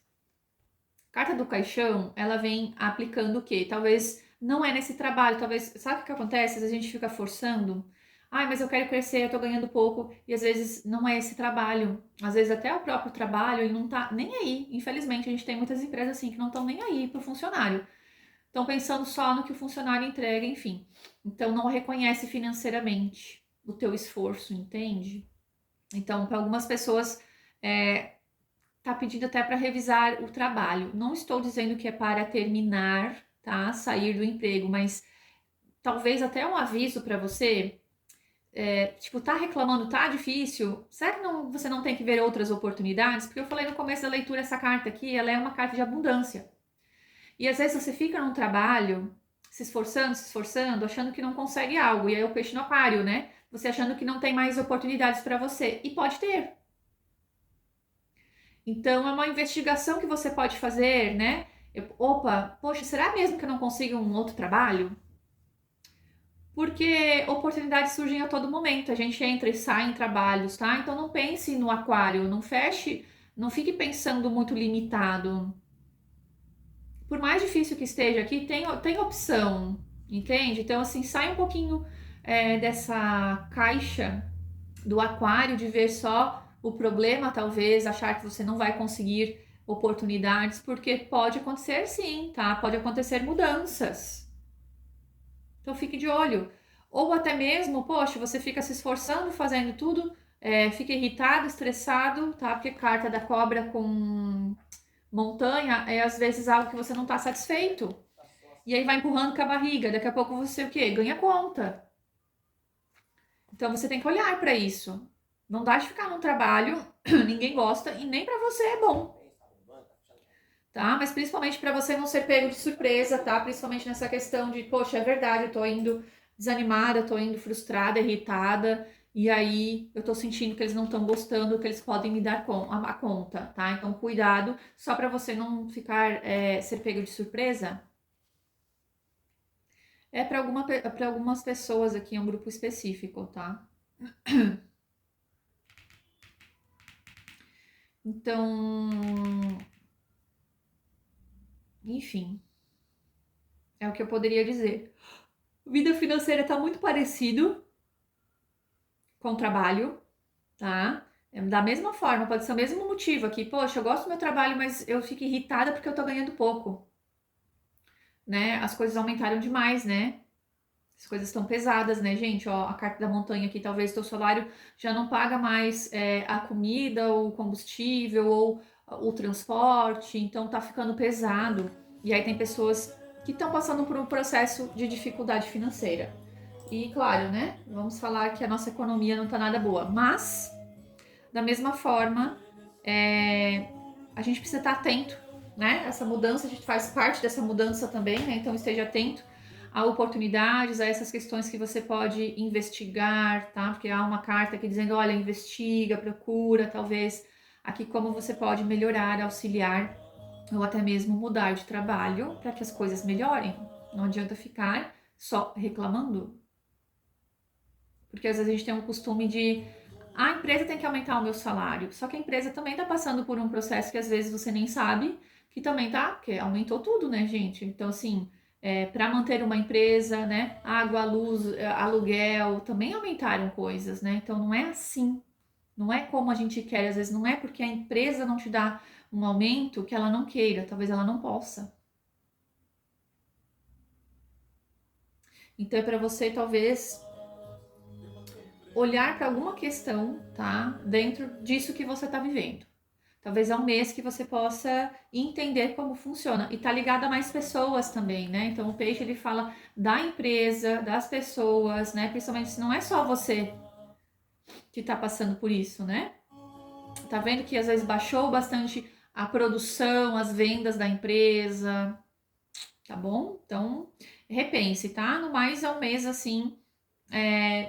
Carta do caixão, ela vem aplicando o quê? Talvez não é nesse trabalho, talvez. Sabe o que acontece? Às vezes a gente fica forçando. Ai, mas eu quero crescer, eu tô ganhando pouco. E às vezes não é esse trabalho. Às vezes até o próprio trabalho, ele não tá nem aí. Infelizmente, a gente tem muitas empresas assim que não estão nem aí pro funcionário. Estão pensando só no que o funcionário entrega, enfim. Então não reconhece financeiramente o teu esforço, entende? Então, para algumas pessoas, tá pedindo até para revisar o trabalho. Não estou dizendo que é para terminar, tá? Sair do emprego, mas talvez até um aviso para você. Tipo, tá reclamando, tá difícil? Será que você não tem que ver outras oportunidades? Porque eu falei no começo da leitura, essa carta aqui, ela é uma carta de abundância. E às vezes você fica num trabalho, se esforçando, achando que não consegue algo. E aí o peixe no aquário, né? Você achando que não tem mais oportunidades para você. E pode ter. Então, é uma investigação que você pode fazer, né? Opa, poxa, será mesmo que eu não consigo um outro trabalho? Porque oportunidades surgem a todo momento. A gente entra e sai em trabalhos, tá? Então, não pense no aquário, não feche, não fique pensando muito limitado. Por mais difícil que esteja aqui, tem opção, entende? Então, assim, sai um pouquinho dessa caixa do aquário, de ver só o problema, talvez, achar que você não vai conseguir oportunidades, porque pode acontecer sim, tá? Pode acontecer mudanças. Então fique de olho. Ou até mesmo, poxa, você fica se esforçando, fazendo tudo, fica irritado, estressado, tá? Porque carta da cobra com montanha é às vezes algo que você não tá satisfeito. E aí vai empurrando com a barriga. Daqui a pouco você o quê? Ganha conta. Então você tem que olhar para isso. Não dá de ficar num trabalho, ninguém gosta e nem para você é bom, tá? Mas principalmente para você não ser pego de surpresa, tá? Principalmente nessa questão de, poxa, é verdade, eu tô indo desanimada, eu tô indo frustrada, irritada, e aí eu tô sentindo que eles não estão gostando, que eles podem me dar a conta, tá? Então cuidado, só para você não ficar ser pego de surpresa. É para algumas pessoas aqui, é um grupo específico, tá? Então, enfim, é o que eu poderia dizer. Vida financeira tá muito parecido com o trabalho, tá? Da mesma forma, pode ser o mesmo motivo aqui. Poxa, eu gosto do meu trabalho, mas eu fico irritada porque eu tô ganhando pouco, né? As coisas aumentaram demais, né? As coisas estão pesadas, né, gente? Ó, a carta da montanha aqui, talvez teu salário já não paga mais a comida, ou o combustível, ou o transporte, então tá ficando pesado. E aí tem pessoas que estão passando por um processo de dificuldade financeira. E claro, né? Vamos falar que a nossa economia não tá nada boa, mas da mesma forma, a gente precisa estar atento, né? Essa mudança, a gente faz parte dessa mudança também, né? Então esteja atento a oportunidades, a essas questões que você pode investigar, tá? Porque há uma carta aqui dizendo, olha, investiga, procura, talvez aqui como você pode melhorar, auxiliar ou até mesmo mudar de trabalho para que as coisas melhorem. Não adianta ficar só reclamando, porque às vezes a gente tem um costume de a empresa tem que aumentar o meu salário. Só que a empresa também está passando por um processo que às vezes você nem sabe, que também tá, porque aumentou tudo, né, gente? Então, assim, para manter uma empresa, né, água, luz, aluguel, também aumentaram coisas, né? Então, não é assim. Não é como a gente quer, às vezes não é porque a empresa não te dá um aumento que ela não queira, talvez ela não possa. Então, é para você, talvez, olhar para alguma questão, tá? Dentro disso que você está vivendo. Talvez é um mês que você possa entender como funciona. E tá ligado a mais pessoas também, né? Então o peixe ele fala da empresa, das pessoas, né? Principalmente se não é só você que tá passando por isso, né? Tá vendo que às vezes baixou bastante a produção, as vendas da empresa, tá bom? Então repense, tá? No mais é um mês assim,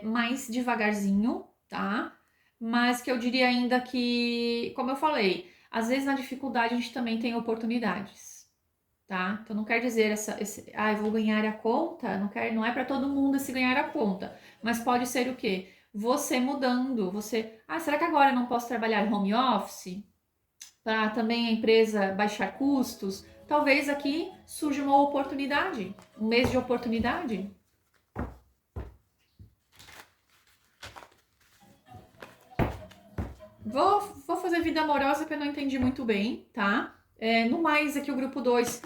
mais devagarzinho, tá? Mas que eu diria ainda que, como eu falei, às vezes na dificuldade a gente também tem oportunidades, tá? Então não quer dizer eu vou ganhar a conta, não é para todo mundo esse ganhar a conta, mas pode ser o quê? Você mudando, será que agora eu não posso trabalhar em home office? Para também a empresa baixar custos? Talvez aqui surja uma oportunidade, um mês de oportunidade. Vou fazer vida amorosa que eu não entendi muito bem, tá? No mais, aqui o grupo 2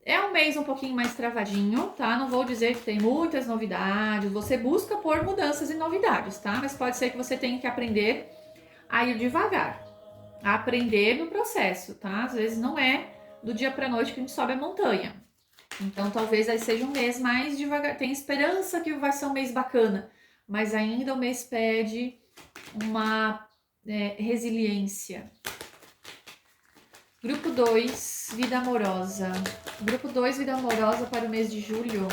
é um mês um pouquinho mais travadinho, tá? Não vou dizer que tem muitas novidades. Você busca por mudanças e novidades, tá? Mas pode ser que você tenha que aprender a ir devagar, a aprender no processo, tá? Às vezes não é do dia pra noite que a gente sobe a montanha. Então talvez aí seja um mês mais devagar. Tem esperança que vai ser um mês bacana, mas ainda o mês pede uma resiliência. Grupo 2, vida amorosa. Grupo 2, vida amorosa para o mês de julho.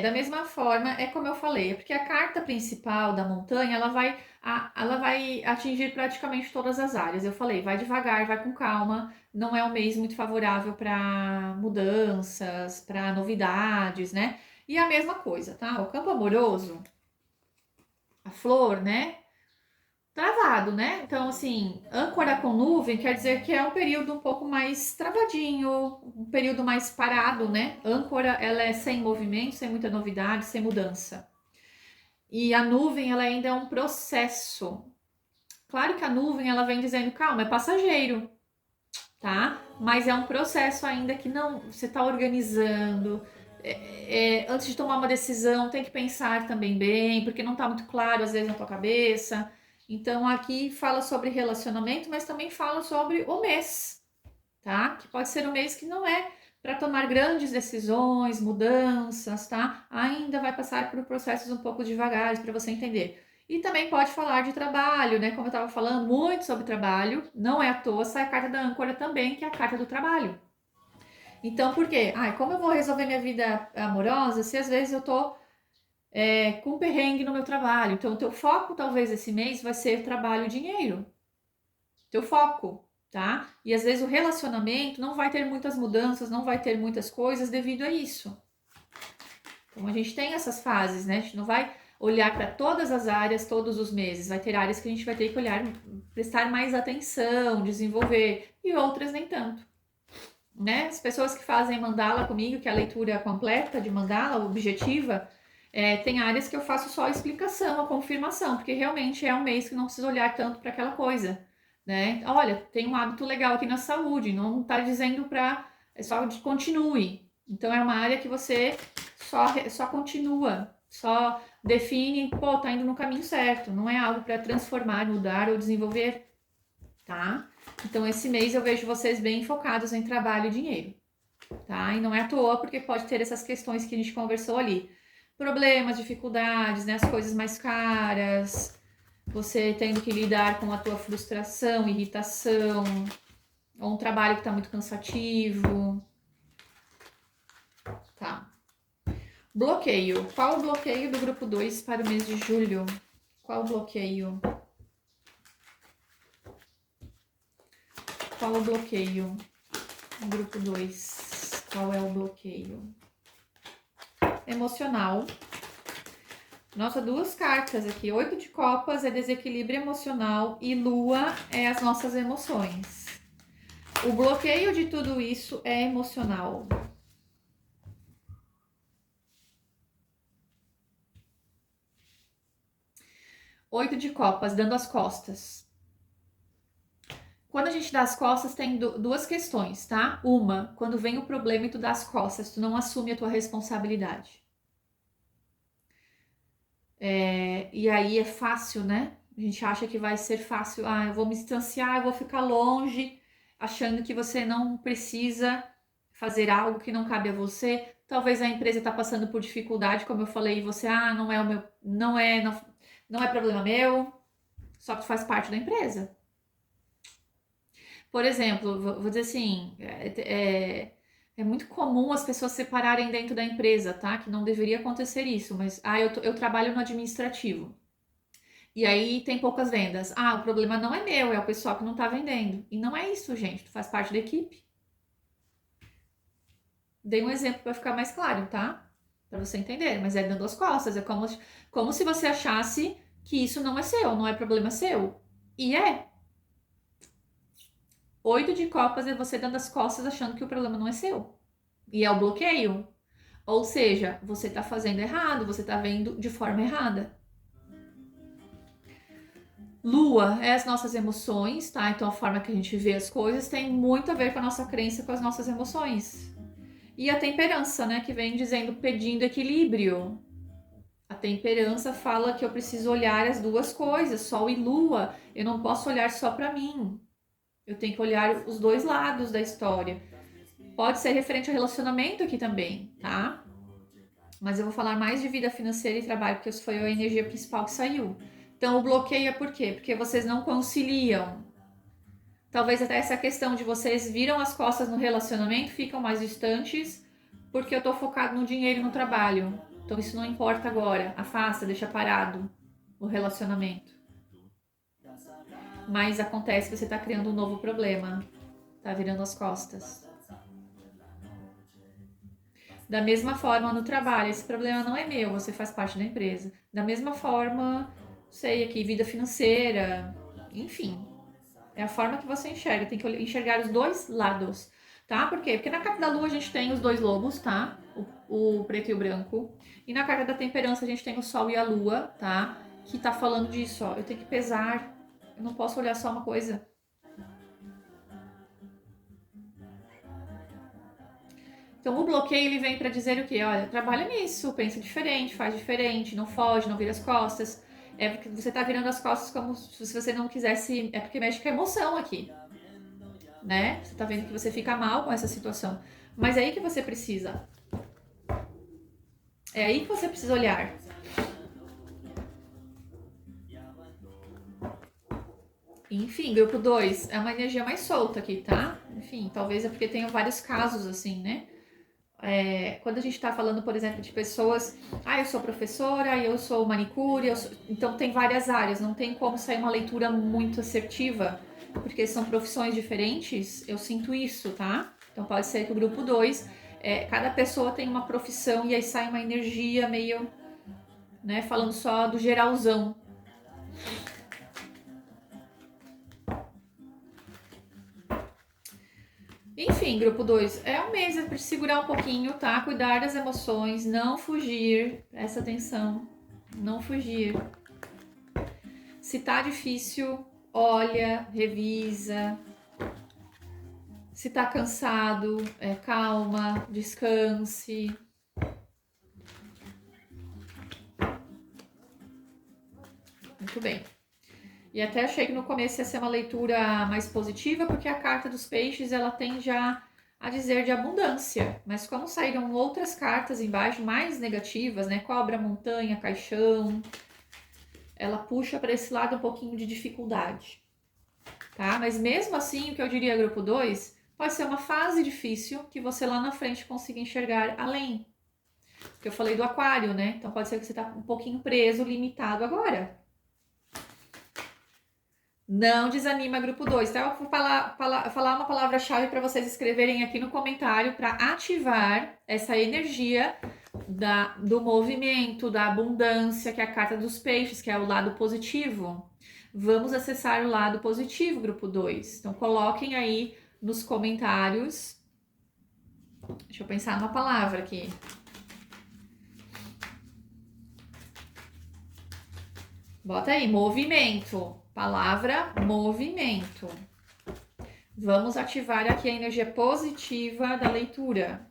Da mesma forma, é como eu falei, é porque a carta principal da montanha, ela vai atingir praticamente todas as áreas. Eu falei, vai devagar, vai com calma, não é um mês muito favorável para mudanças, para novidades, né? E a mesma coisa, tá? O campo amoroso, a flor, né? Travado, né? Então, assim, âncora com nuvem quer dizer que é um período um pouco mais travadinho, um período mais parado, né? Âncora, ela é sem movimento, sem muita novidade, sem mudança. E a nuvem, ela ainda é um processo. Claro que a nuvem, ela vem dizendo, calma, é passageiro, tá? Mas é um processo ainda que não, você tá organizando. Antes de tomar uma decisão, tem que pensar também bem, porque não tá muito claro às vezes na tua cabeça. Então aqui fala sobre relacionamento, mas também fala sobre o mês, tá? Que pode ser um mês que não é para tomar grandes decisões, mudanças, tá? Ainda vai passar por processos um pouco devagares para você entender. E também pode falar de trabalho, né? Como eu estava falando muito sobre trabalho, não é à toa, sai a carta da âncora também, que é a carta do trabalho. Então, por quê? Como eu vou resolver minha vida amorosa se às vezes eu tô com perrengue no meu trabalho? Então, o teu foco talvez esse mês vai ser trabalho e dinheiro. Teu foco, tá? E às vezes o relacionamento não vai ter muitas mudanças, não vai ter muitas coisas devido a isso. Então, a gente tem essas fases, né? A gente não vai olhar para todas as áreas todos os meses. Vai ter áreas que a gente vai ter que olhar, prestar mais atenção, desenvolver, e outras nem tanto. Né? As pessoas que fazem mandala comigo, que é a leitura completa de mandala, objetiva, tem áreas que eu faço só a explicação, a confirmação, porque realmente é um mês que não precisa olhar tanto para aquela coisa, né? Olha, tem um hábito legal aqui na saúde, não está dizendo para só continue. Então é uma área que você só continua, só define, pô, tá indo no caminho certo, não é algo para transformar, mudar ou desenvolver, tá? Então, esse mês eu vejo vocês bem focados em trabalho e dinheiro, tá? E não é à toa, porque pode ter essas questões que a gente conversou ali. Problemas, dificuldades, né? As coisas mais caras, você tendo que lidar com a tua frustração, irritação, ou um trabalho que tá muito cansativo, tá? Bloqueio. Qual o bloqueio do grupo 2 para o mês de julho? Qual o bloqueio? Qual o bloqueio? Grupo 2. Qual é o bloqueio? Emocional. Nossa, duas cartas aqui. 8 de copas é desequilíbrio emocional e lua é as nossas emoções. O bloqueio de tudo isso é emocional. Oito de copas, dando as costas. Quando a gente dá as costas, tem duas questões, tá? Uma, quando vem o problema e tu dá as costas, tu não assume a tua responsabilidade. E aí é fácil, né? A gente acha que vai ser fácil. Eu vou me distanciar, eu vou ficar longe, achando que você não precisa fazer algo que não cabe a você. Talvez a empresa está passando por dificuldade, como eu falei, e você, não é o meu, não é problema meu, só que tu faz parte da empresa. Por exemplo, vou dizer assim, é muito comum as pessoas separarem dentro da empresa, tá? Que não deveria acontecer isso, mas eu trabalho no administrativo. E aí tem poucas vendas. O problema não é meu, é o pessoal que não tá vendendo. E não é isso, gente. Tu faz parte da equipe. Dei um exemplo para ficar mais claro, tá? Para você entender, mas é dando as costas. É como se você achasse que isso não é seu, não é problema seu. E é. 8 de copas é você dando as costas achando que o problema não é seu. E é o bloqueio. Ou seja, você tá fazendo errado, você tá vendo de forma errada. Lua é as nossas emoções, tá? Então a forma que a gente vê as coisas tem muito a ver com a nossa crença, com as nossas emoções. E a temperança, né? Que vem dizendo, pedindo equilíbrio. A temperança fala que eu preciso olhar as duas coisas, Sol e Lua. Eu não posso olhar só para mim. Eu tenho que olhar os dois lados da história. Pode ser referente ao relacionamento aqui também, tá? Mas eu vou falar mais de vida financeira e trabalho, porque isso foi a energia principal que saiu. Então, o bloqueio é por quê? Porque vocês não conciliam. Talvez até essa questão de vocês viram as costas no relacionamento, ficam mais distantes, porque eu tô focado no dinheiro e no trabalho. Então, isso não importa agora. Afasta, deixa parado o relacionamento. Mas acontece que você tá criando um novo problema. Tá virando as costas. Da mesma forma no trabalho, esse problema não é meu, você faz parte da empresa. Da mesma forma, sei aqui, vida financeira, enfim. É a forma que você enxerga, tem que enxergar os dois lados, tá? Por quê? Porque na carta da lua a gente tem os dois lobos, tá? O preto e o branco. E na carta da temperança a gente tem o sol e a lua, tá? Que tá falando disso, ó. Eu tenho que pesar, eu não posso olhar só uma coisa. Então, o bloqueio ele vem para dizer o quê? Olha, trabalha nisso, pensa diferente, faz diferente, não foge, não vira as costas. É porque você tá virando as costas como se você não quisesse. É porque mexe com a emoção aqui, né? Você tá vendo que você fica mal com essa situação. Mas é aí que você precisa. É aí que você precisa olhar. Enfim, grupo 2 é uma energia mais solta aqui, tá? Enfim, talvez é porque tenham vários casos assim, né? Quando a gente tá falando, por exemplo, de pessoas, eu sou professora, eu sou manicure, então tem várias áreas, não tem como sair uma leitura muito assertiva, porque são profissões diferentes, eu sinto isso, tá? Então pode ser que o grupo 2, cada pessoa tem uma profissão e aí sai uma energia meio, né, falando só do geralzão. Enfim, grupo 2, é um mês para segurar um pouquinho, tá? Cuidar das emoções, não fugir, presta atenção, não fugir. Se tá difícil, olha, revisa. Se tá cansado, calma, descanse. Muito bem. E até achei que no começo ia ser uma leitura mais positiva, porque a carta dos peixes ela tem já a dizer de abundância. Mas como saíram outras cartas embaixo mais negativas, né? Cobra, montanha, caixão, ela puxa para esse lado um pouquinho de dificuldade. Tá? Mas mesmo assim, o que eu diria grupo 2, pode ser uma fase difícil que você lá na frente consiga enxergar além. Porque eu falei do aquário, né? Então pode ser que você tá um pouquinho preso, limitado agora. Não desanima grupo 2, tá? Eu vou falar uma palavra-chave para vocês escreverem aqui no comentário para ativar essa energia do movimento, da abundância, que é a carta dos peixes, que é o lado positivo. Vamos acessar o lado positivo, grupo 2. Então coloquem aí nos comentários. Deixa eu pensar numa palavra aqui. Bota aí, movimento. Palavra movimento. Vamos ativar aqui a energia positiva da leitura.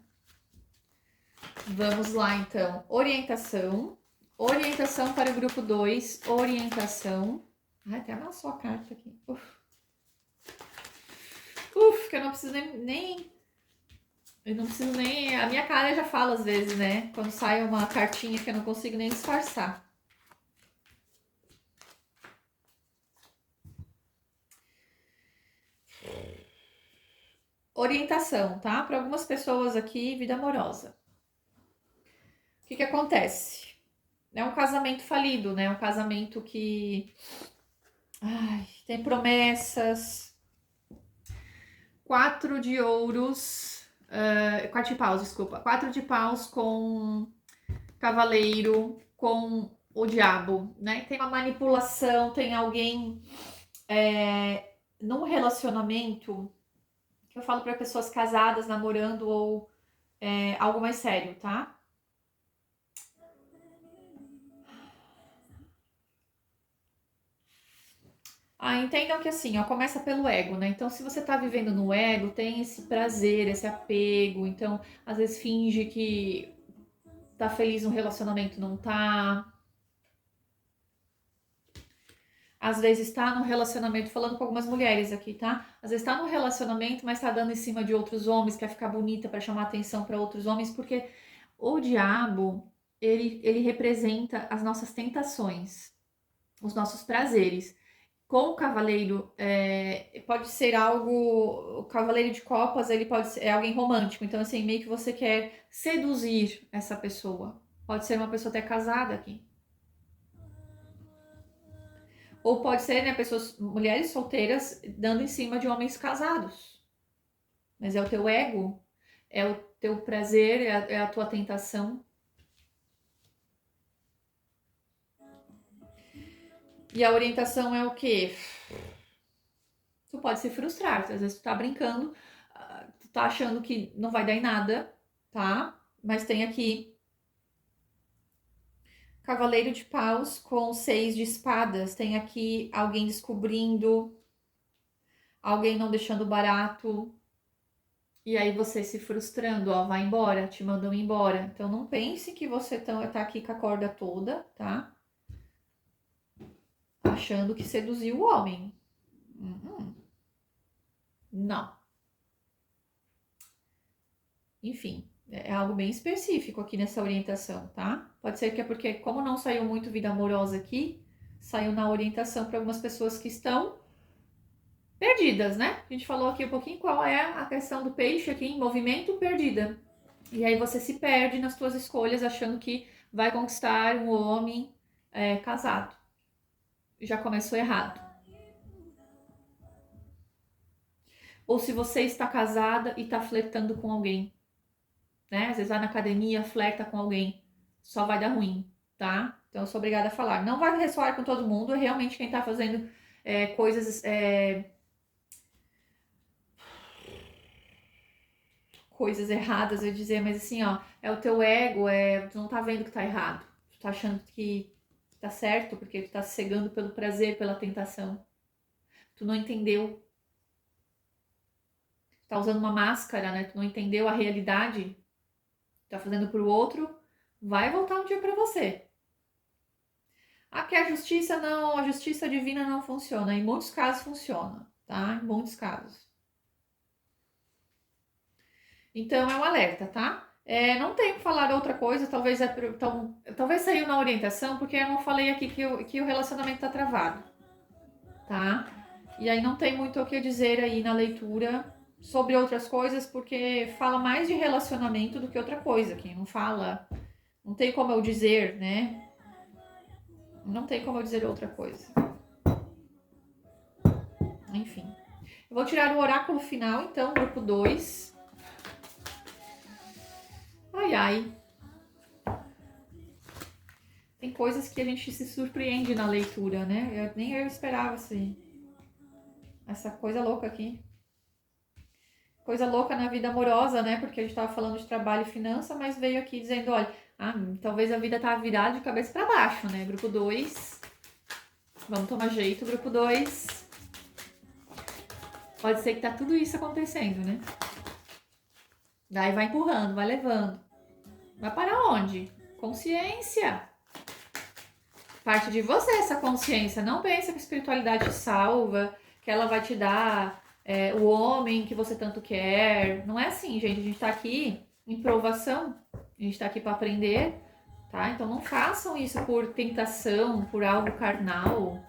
Vamos lá, então. Orientação. Orientação para o grupo 2. Orientação. Ai, até amassou a carta aqui. Que eu não preciso nem... Eu não preciso nem... A minha cara já fala às vezes, né? Quando sai uma cartinha que eu não consigo nem disfarçar. Orientação, tá? Para algumas pessoas aqui, vida amorosa. O que acontece? É um casamento falido, né? Um casamento que tem promessas. 4 de ouros. 4 de paus, desculpa. 4 de paus com cavaleiro, com o diabo, né? Tem uma manipulação, tem alguém num relacionamento que eu falo para pessoas casadas, namorando ou algo mais sério, tá? Entendam que assim, ó, começa pelo ego, né? Então, se você tá vivendo no ego, tem esse prazer, esse apego. Então, às vezes finge que tá feliz no relacionamento, não tá. Às vezes tá num relacionamento, falando com algumas mulheres aqui, tá? Às vezes tá num relacionamento, mas tá dando em cima de outros homens, quer ficar bonita para chamar atenção para outros homens, porque o diabo, ele representa as nossas tentações, os nossos prazeres. Com o cavaleiro, pode ser algo. O cavaleiro de copas, ele pode ser alguém romântico. Então, assim, meio que você quer seduzir essa pessoa. Pode ser uma pessoa até casada aqui. Ou pode ser, né, pessoas, mulheres solteiras dando em cima de homens casados. Mas é o teu ego, é o teu prazer, é a tua tentação. E a orientação é o quê? Tu pode se frustrar, às vezes tu tá brincando, tu tá achando que não vai dar em nada, tá? Mas tem aqui Cavaleiro de Paus com 6 de espadas. Tem aqui alguém descobrindo, alguém não deixando barato. E aí você se frustrando, ó, vai embora, te mandam embora. Então não pense que você tá aqui com a corda toda, tá? Achando que seduziu o homem. Não. Enfim, é algo bem específico aqui nessa orientação, tá? Pode ser que é porque, como não saiu muito vida amorosa aqui, saiu na orientação para algumas pessoas que estão perdidas, né? A gente falou aqui um pouquinho qual é a questão do peixe aqui em movimento, perdida. E aí você se perde nas suas escolhas achando que vai conquistar um homem casado. Já começou errado. Ou se você está casada e está flertando com alguém, né? Às vezes vai na academia, flerta com alguém, só vai dar ruim, tá? Então eu sou obrigada a falar. Não vai ressoar com todo mundo, é realmente quem tá fazendo coisas erradas, eu dizer, mas assim, ó, é o teu ego, tu não tá vendo que tá errado. Tu tá achando que tá certo porque tu tá se cegando pelo prazer, pela tentação. Tu não entendeu. Tu tá usando uma máscara, né? Tu não entendeu a realidade. Tu tá fazendo pro outro, vai voltar um dia pra você. Ah, que a justiça não, a justiça divina não funciona. Em muitos casos funciona, tá? Em muitos casos. Então é um alerta, tá? Não tenho que falar outra coisa, talvez saiu na orientação, porque eu não falei aqui que o relacionamento tá travado, tá? E aí não tem muito o que eu dizer aí na leitura sobre outras coisas, porque fala mais de relacionamento do que outra coisa. Quem não fala, não tem como eu dizer, né? Não tem como eu dizer outra coisa. Enfim. Eu vou tirar o oráculo final, então, grupo 2. Ai, ai. Tem coisas que a gente se surpreende na leitura, né? Nem eu esperava, assim. Essa coisa louca aqui. Coisa louca na vida amorosa, né? Porque a gente tava falando de trabalho e finança, mas veio aqui dizendo, olha, talvez a vida tá virada de cabeça para baixo, né? Grupo 2. Vamos tomar jeito, grupo 2. Pode ser que tá tudo isso acontecendo, né? Daí vai empurrando, vai levando. Vai para onde? Consciência. Parte de você essa consciência. Não pensa que a espiritualidade te salva, que ela vai te dar o homem que você tanto quer. Não é assim, gente. A gente tá aqui em provação. A gente tá aqui para aprender, tá? Então não façam isso por tentação, por algo carnal.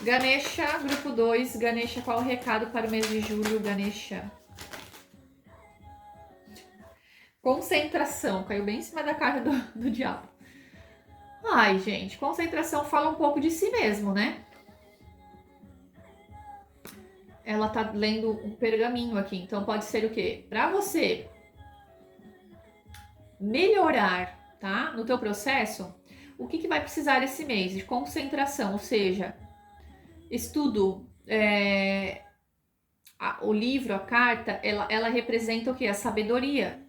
Ganesha, grupo 2. Ganesha, qual o recado para o mês de julho, Ganesha? Concentração. Caiu bem em cima da cara do diabo. Ai, gente, concentração fala um pouco de si mesmo, né? Ela tá lendo um pergaminho aqui, então pode ser o quê? Para você melhorar, tá? No teu processo, o que vai precisar esse mês? De concentração, ou seja, estudo, o livro, a carta, ela representa o quê? A sabedoria.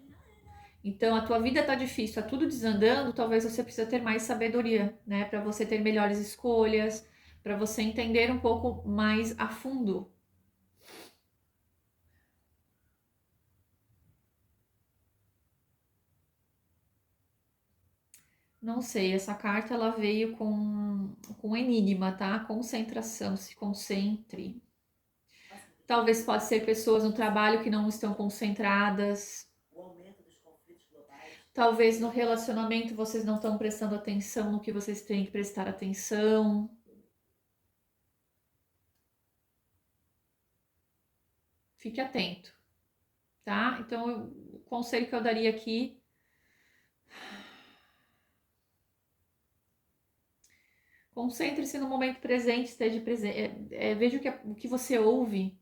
Então, a tua vida tá difícil, tá tudo desandando, talvez você precisa ter mais sabedoria, né? Para você ter melhores escolhas, para você entender um pouco mais a fundo. Não sei, essa carta ela veio com enigma, tá? Concentração, se concentre. Talvez pode ser pessoas no trabalho que não estão concentradas. Talvez no relacionamento vocês não estão prestando atenção no que vocês têm que prestar atenção. Fique atento, tá? Então, o conselho que eu daria aqui, concentre-se no momento presente, esteja presente, veja o que você ouve.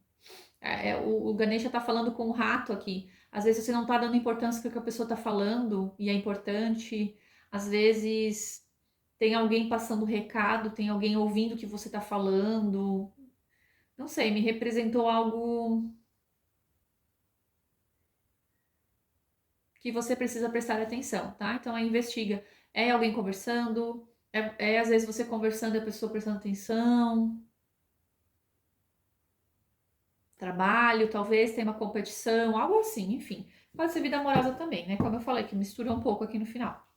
O Ganesha tá falando com o rato aqui. Às vezes você não tá dando importância para o que a pessoa tá falando e é importante. Às vezes tem alguém passando recado, tem alguém ouvindo o que você tá falando. Não sei, me representou algo que você precisa prestar atenção, tá? Então aí investiga. É alguém conversando? Às vezes você conversando e a pessoa prestando atenção. Trabalho, talvez tenha uma competição, algo assim, enfim. Pode ser vida amorosa também, né? Como eu falei, que mistura um pouco aqui no final.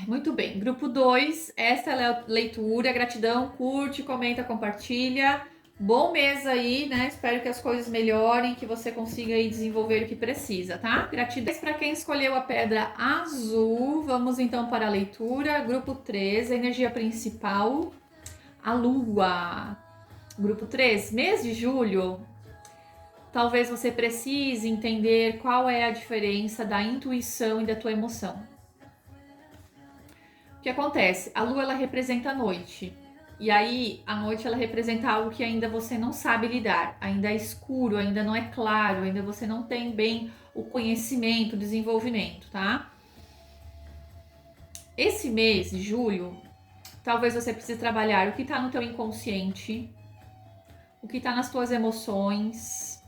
Muito bem, grupo 2, esta é a leitura. Gratidão, curte, comenta, compartilha. Bom mês aí, né? Espero que as coisas melhorem, que você consiga aí desenvolver o que precisa, tá? Gratidão para quem escolheu a pedra azul. Vamos então para a leitura. Grupo 3, energia principal, a lua. Grupo 3, mês de julho. Talvez você precise entender qual é a diferença da intuição e da tua emoção. O que acontece? A lua ela representa a noite. E aí, a noite ela representa algo que ainda você não sabe lidar, ainda é escuro, ainda não é claro, ainda você não tem bem o conhecimento, o desenvolvimento, tá? Esse mês de julho, talvez você precise trabalhar o que está no teu inconsciente, o que está nas tuas emoções.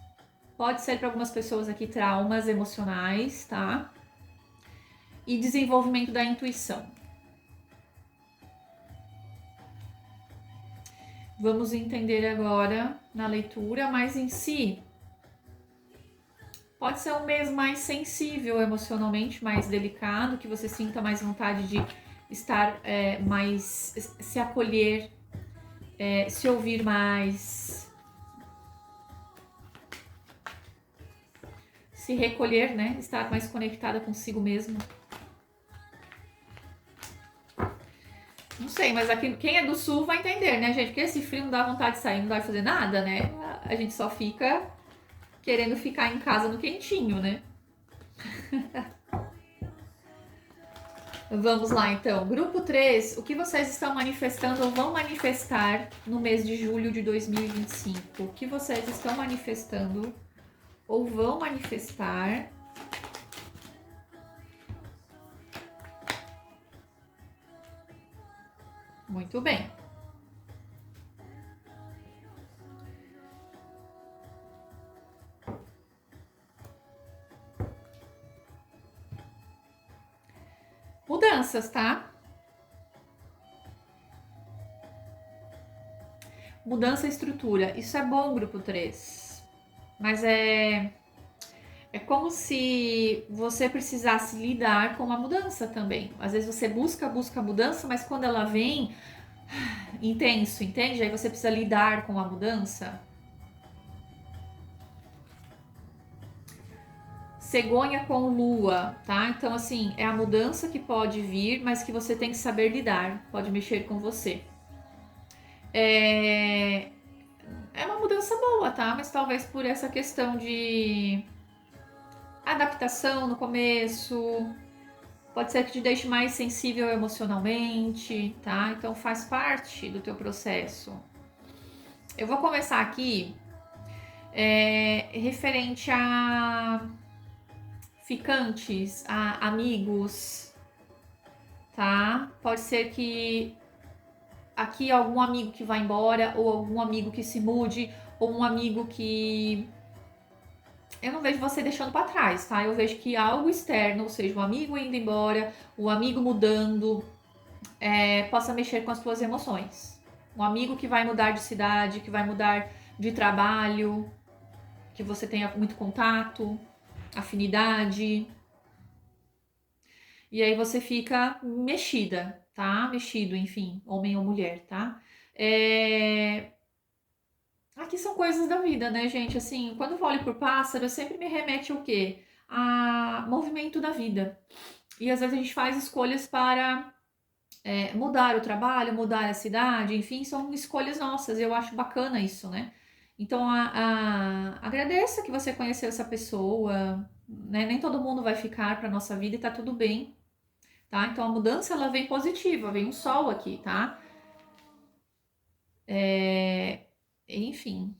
Pode ser para algumas pessoas aqui traumas emocionais, tá? E desenvolvimento da intuição. Vamos entender agora na leitura, mas em si pode ser um mês mais sensível emocionalmente, mais delicado, que você sinta mais vontade de estar mais, se acolher, se ouvir mais, se recolher, né? Estar mais conectada consigo mesmo. Não sei, mas aqui quem é do sul vai entender, né, gente? Porque esse frio não dá vontade de sair, não dá de fazer nada, né? A gente só fica querendo ficar em casa no quentinho, né? Vamos lá então. Grupo 3, o que vocês estão manifestando ou vão manifestar no mês de julho de 2025? O que vocês estão manifestando ou vão manifestar? Muito bem. Mudanças, tá? Mudança e estrutura. Isso é bom, grupo 3. Mas é como se você precisasse lidar com a mudança também. Às vezes você busca a mudança, mas quando ela vem, intenso, entende? Aí você precisa lidar com a mudança. Cegonha com lua, tá? Então, assim, é a mudança que pode vir, mas que você tem que saber lidar. Pode mexer com você. É uma mudança boa, tá? Mas talvez por essa questão de adaptação no começo, pode ser que te deixe mais sensível emocionalmente, tá? Então faz parte do teu processo. Eu vou começar aqui referente a ficantes, a amigos, tá? Pode ser que aqui algum amigo que vai embora, ou algum amigo que se mude, ou um amigo que eu não vejo você deixando para trás, tá? Eu vejo que algo externo, ou seja, um amigo indo embora, um amigo mudando, possa mexer com as suas emoções. Um amigo que vai mudar de cidade, que vai mudar de trabalho, que você tenha muito contato, afinidade. E aí você fica mexida, tá? Mexido, enfim, homem ou mulher, tá? Aqui são coisas da vida, né, gente? Assim, quando eu olho por pássaro, sempre me remete ao quê? A movimento da vida. E às vezes a gente faz escolhas para mudar o trabalho, mudar a cidade, enfim, são escolhas nossas. Eu acho bacana isso, né? Então, agradeça que você conheceu essa pessoa, né? Nem todo mundo vai ficar para nossa vida e tá tudo bem, tá? Então, a mudança, ela vem positiva, vem um sol aqui, tá? Enfim.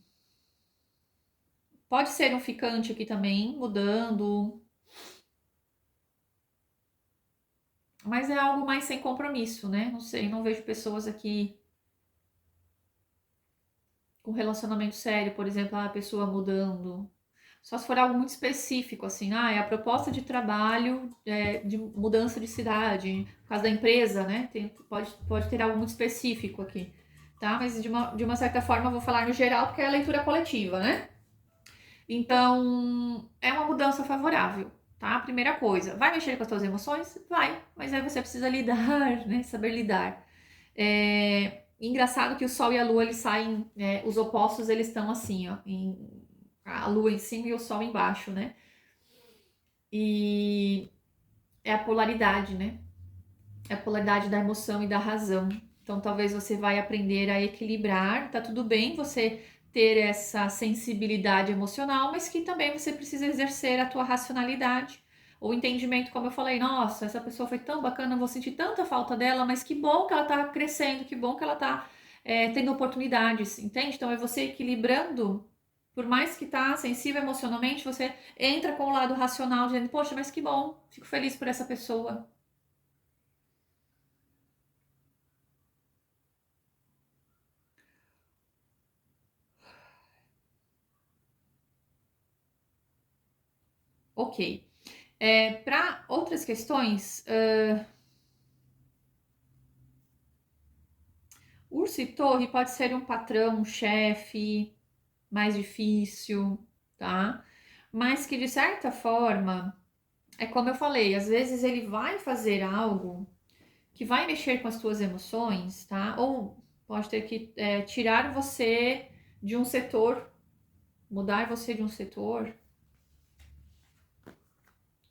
Pode ser um ficante aqui também, mudando, mas é algo mais sem compromisso, né? Não sei, não vejo pessoas aqui com relacionamento sério, por exemplo, a pessoa mudando. Só se for algo muito específico, assim, é a proposta de trabalho de mudança de cidade, por causa da empresa, né? Pode ter algo muito específico aqui, tá? Mas de uma certa forma eu vou falar no geral, porque é a leitura coletiva, né? Então, é uma mudança favorável, tá? Primeira coisa, vai mexer com as suas emoções? Vai, mas aí você precisa lidar, né? Saber lidar. Engraçado que o Sol e a Lua, eles saem, os opostos, eles estão assim, ó, a Lua em cima e o Sol embaixo, né? E é a polaridade, né? É a polaridade da emoção e da razão. Então, talvez você vai aprender a equilibrar. Tá tudo bem você ter essa sensibilidade emocional, mas que também você precisa exercer a tua racionalidade. O entendimento, como eu falei, nossa, essa pessoa foi tão bacana, eu vou sentir tanta falta dela, mas que bom que ela tá crescendo, que bom que ela tá tendo oportunidades, entende? Então, é você equilibrando, por mais que tá sensível emocionalmente, você entra com o lado racional, dizendo, poxa, mas que bom, fico feliz por essa pessoa. Ok. Para outras questões, urso e torre pode ser um patrão, um chefe mais difícil, tá? Mas que de certa forma, é como eu falei, às vezes ele vai fazer algo que vai mexer com as tuas emoções, tá? Ou pode ter que tirar você de um setor, mudar você de um setor.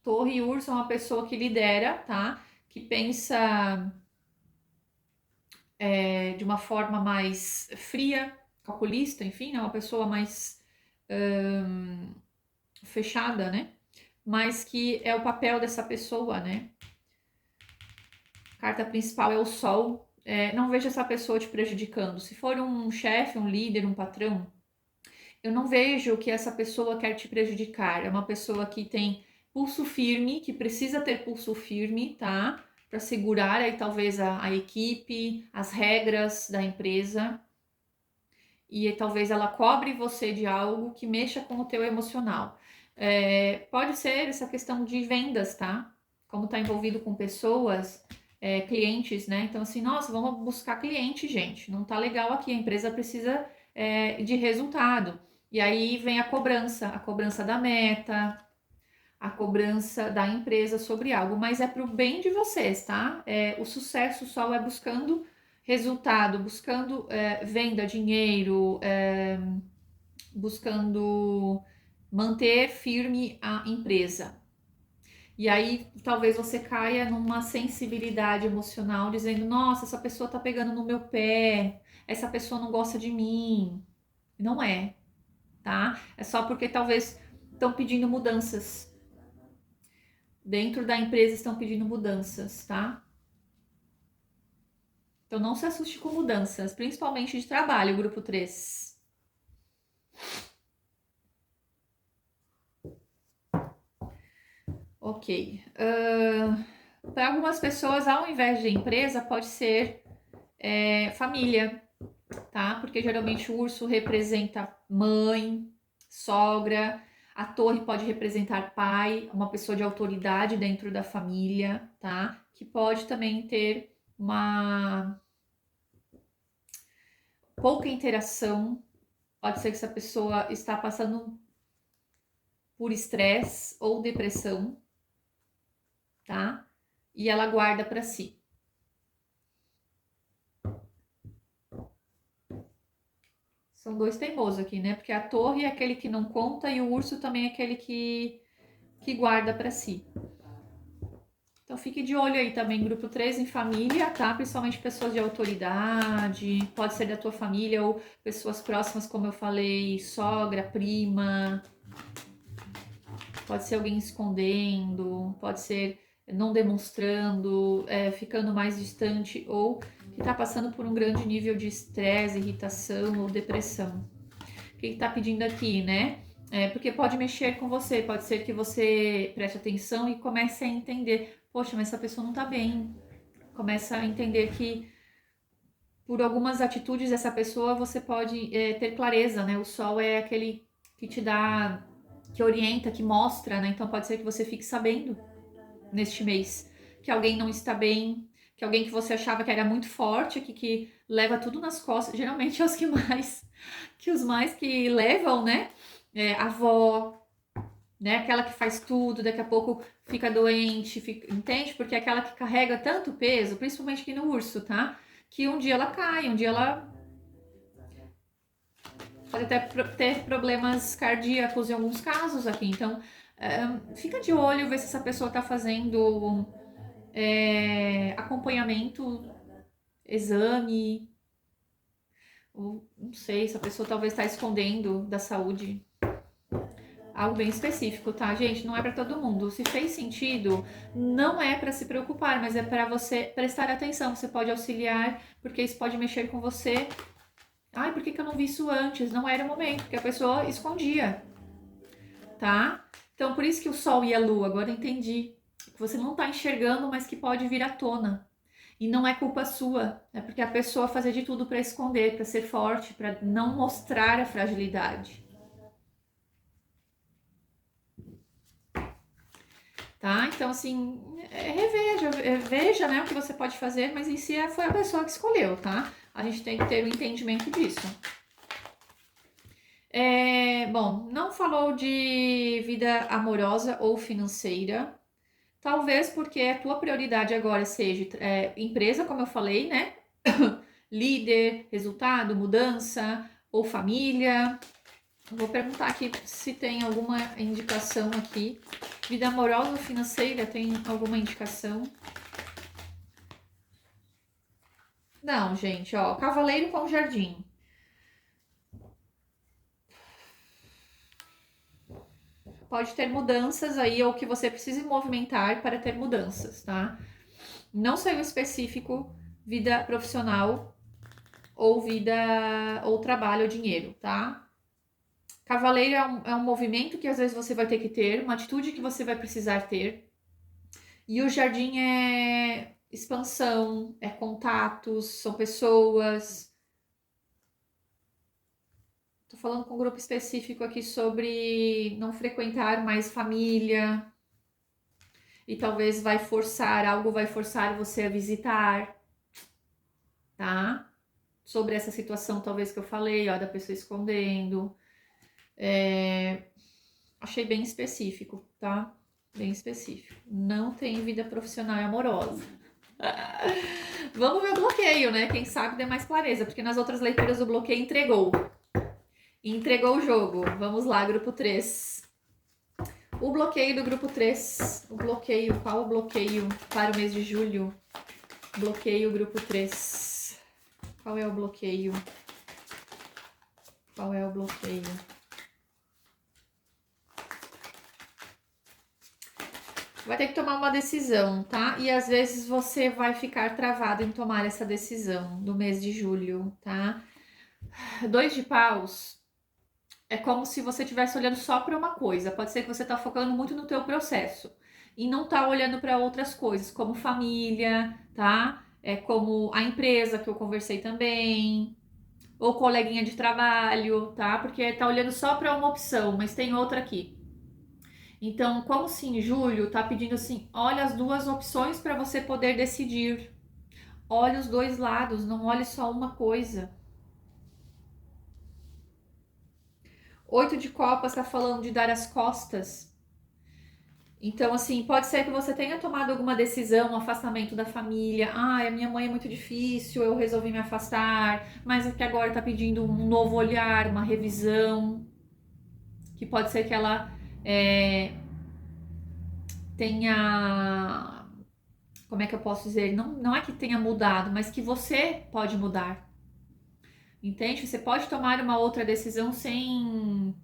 Torre e urso é uma pessoa que lidera, tá? Que pensa de uma forma mais fria, calculista, enfim, é uma pessoa mais fechada, né? Mas que é o papel dessa pessoa, né? A carta principal é o Sol. Não vejo essa pessoa te prejudicando. Se for um chefe, um líder, um patrão, eu não vejo que essa pessoa quer te prejudicar. É uma pessoa que tem pulso firme, que precisa ter pulso firme, tá? Para segurar aí talvez a equipe, as regras da empresa. E talvez ela cobre você de algo que mexa com o teu emocional. Pode ser essa questão de vendas, tá? Como está envolvido com pessoas, clientes, né? Então, assim, nossa, vamos buscar cliente, gente. Não tá legal aqui, a empresa precisa de resultado. E aí vem a cobrança da meta, a cobrança da empresa sobre algo, mas é para o bem de vocês, tá? O sucesso só é buscando resultado, buscando venda, dinheiro, buscando manter firme a empresa. E aí talvez você caia numa sensibilidade emocional, dizendo: nossa, essa pessoa tá pegando no meu pé, essa pessoa não gosta de mim. Não é, tá? É só porque talvez estão pedindo mudanças. Dentro da empresa estão pedindo mudanças, tá? Então não se assuste com mudanças, principalmente de trabalho, grupo 3. Ok. Para algumas pessoas, ao invés de empresa, pode ser família, tá? Porque geralmente o urso representa mãe, sogra, a torre pode representar pai, uma pessoa de autoridade dentro da família, tá? Que pode também ter uma pouca interação. Pode ser que essa pessoa está passando por estresse ou depressão, tá? E ela guarda para si. São dois teimosos aqui, né? Porque a torre é aquele que não conta e o urso também é aquele que guarda para si. Então fique de olho aí também, grupo 3 em família, tá? Principalmente pessoas de autoridade, pode ser da tua família ou pessoas próximas, como eu falei, sogra, prima, pode ser alguém escondendo, pode ser não demonstrando, ficando mais distante ou que está passando por um grande nível de estresse, irritação ou depressão. O que está pedindo aqui, né? Porque pode mexer com você, pode ser que você preste atenção e comece a entender, poxa, mas essa pessoa não está bem. Começa a entender que por algumas atitudes dessa pessoa você pode ter clareza, né? O sol é aquele que te dá, que orienta, que mostra, né? Então pode ser que você fique sabendo neste mês que alguém não está bem, que alguém que você achava que era muito forte, que leva tudo nas costas, geralmente é os que mais, que os mais que levam, né? A avó, né? Aquela que faz tudo, daqui a pouco fica doente, entende? Porque é aquela que carrega tanto peso, principalmente aqui no urso, tá? que um dia ela cai, um dia ela pode até ter problemas cardíacos em alguns casos aqui. Então, fica de olho, ver se essa pessoa está fazendo acompanhamento, exame, ou não sei, se a pessoa talvez está escondendo da saúde. Algo bem específico, tá, gente? Não é para todo mundo. Se fez sentido, não é para se preocupar, mas é para você prestar atenção. Você pode auxiliar, porque isso pode mexer com você. Ai, por que eu não vi isso antes? Não era o momento, porque a pessoa escondia, tá? Então, por isso que o Sol e a Lua, agora eu entendi. Que você não tá enxergando, mas que pode vir à tona. E não é culpa sua, é porque a pessoa fazia de tudo para esconder, para ser forte, para não mostrar a fragilidade. Tá? Então, assim, veja, né, o que você pode fazer, mas em si foi a pessoa que escolheu, tá? A gente tem que ter o entendimento disso. Bom, não falou de vida amorosa ou financeira. Talvez porque a tua prioridade agora seja empresa, como eu falei, né? Líder, resultado, mudança ou família. Vou perguntar aqui se tem alguma indicação aqui. Vida amorosa ou financeira, tem alguma indicação? Não, gente, ó, cavaleiro com jardim. Pode ter mudanças aí, ou que você precise movimentar para ter mudanças, tá? Não saiu específico vida profissional ou vida ou trabalho ou dinheiro, tá? Cavaleiro é um movimento que às vezes você vai ter que ter, uma atitude que você vai precisar ter. E o jardim é expansão, é contatos, são pessoas. Tô falando com um grupo específico aqui sobre não frequentar mais família. E talvez algo vai forçar você a visitar, tá? Sobre essa situação talvez que eu falei, ó, da pessoa escondendo. Achei bem específico, tá? Bem específico. Não tem vida profissional e amorosa. Vamos ver o bloqueio, né? Quem sabe dê mais clareza, porque nas outras leituras o bloqueio entregou. Entregou o jogo. Vamos lá, grupo 3. O bloqueio do grupo 3. O bloqueio, qual o bloqueio para o mês de julho? Bloqueio grupo 3. Qual é o bloqueio? Qual é o bloqueio? Vai ter que tomar uma decisão, tá? E às vezes você vai ficar travado em tomar essa decisão do mês de julho, tá? 2 de paus é como se você estivesse olhando só para uma coisa. Pode ser que você tá focando muito no teu processo e não tá olhando para outras coisas, como família, tá? Como a empresa que eu conversei também, ou coleguinha de trabalho, tá? Porque tá olhando só para uma opção, mas tem outra aqui. Então, como se em julho tá pedindo assim, olha as duas opções para você poder decidir. Olhe os dois lados, não olhe só uma coisa. 8 de copas tá falando de dar as costas. Então, assim, pode ser que você tenha tomado alguma decisão, um afastamento da família. Ah, a minha mãe é muito difícil, eu resolvi me afastar, mas é que agora tá pedindo um novo olhar, uma revisão. Que pode ser que ela tenha. Como é que eu posso dizer? Não é que tenha mudado, mas que você pode mudar. Entende? Você pode tomar uma outra decisão sem.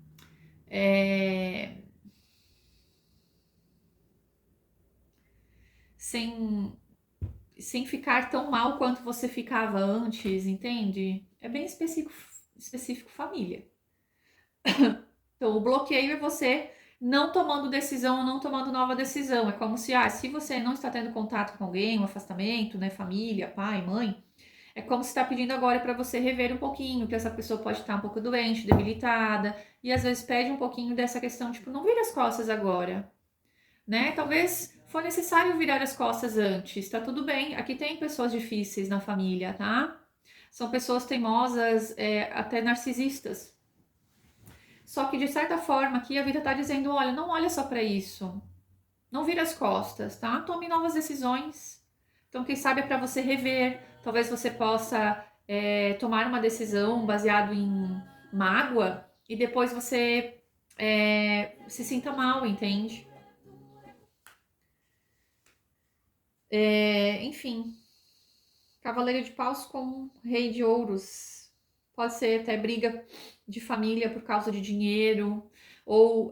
Sem sem ficar tão mal quanto você ficava antes, entende? É bem específico família. Então, o bloqueio é você não tomando decisão ou não tomando nova decisão. É como se você não está tendo contato com alguém, um afastamento, né, família, pai, mãe, é como se está pedindo agora para você rever um pouquinho, que essa pessoa pode estar um pouco doente, debilitada, e às vezes pede um pouquinho dessa questão, tipo, não vira as costas agora, né? Talvez for necessário virar as costas antes, tá tudo bem. Aqui tem pessoas difíceis na família, tá? São pessoas teimosas, até narcisistas. Só que de certa forma aqui a vida tá dizendo, olha, não olha só para isso. Não vira as costas, tá? Tome novas decisões. Então, quem sabe é para você rever, talvez você possa tomar uma decisão baseado em mágoa e depois você se sinta mal, entende? Enfim, Cavaleiro de Paus com Rei de Ouros. Pode ser até briga de família por causa de dinheiro, ou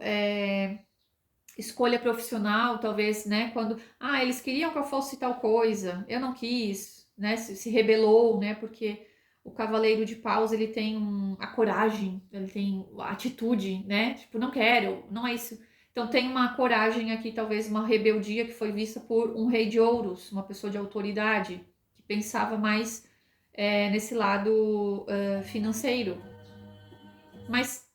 escolha profissional, talvez, né? Quando, eles queriam que eu fosse tal coisa, eu não quis, né? Se rebelou, né? Porque o Cavaleiro de Paus, ele tem a coragem, ele tem a atitude, né? Tipo, não quero, não é isso. Então tem uma coragem aqui, talvez uma rebeldia que foi vista por um Rei de Ouros, uma pessoa de autoridade, que pensava mais nesse lado financeiro. Mas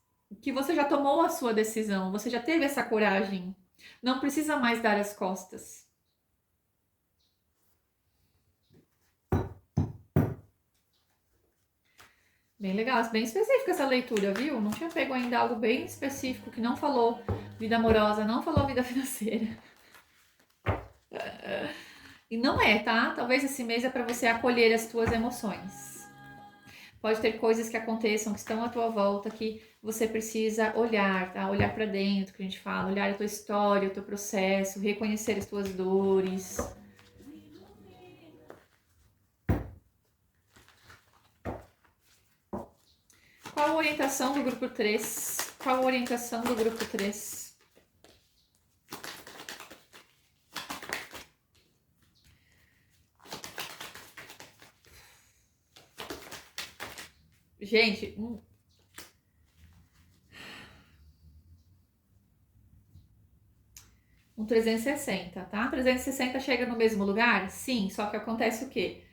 que você já tomou a sua decisão, você já teve essa coragem. Não precisa mais dar as costas. Bem legal, bem específica essa leitura, viu? Não tinha pego ainda algo bem específico que não falou vida amorosa, não falou vida financeira. E não é, tá? Talvez esse mês é para você acolher as tuas emoções. Pode ter coisas que aconteçam, que estão à tua volta, que você precisa olhar, tá? Olhar para dentro, que a gente fala, olhar a tua história, o teu processo, reconhecer as tuas dores. Qual a orientação do grupo 3? Qual a orientação do grupo 3? Gente, um 360, tá? 360 chega no mesmo lugar? Sim, só que acontece o quê?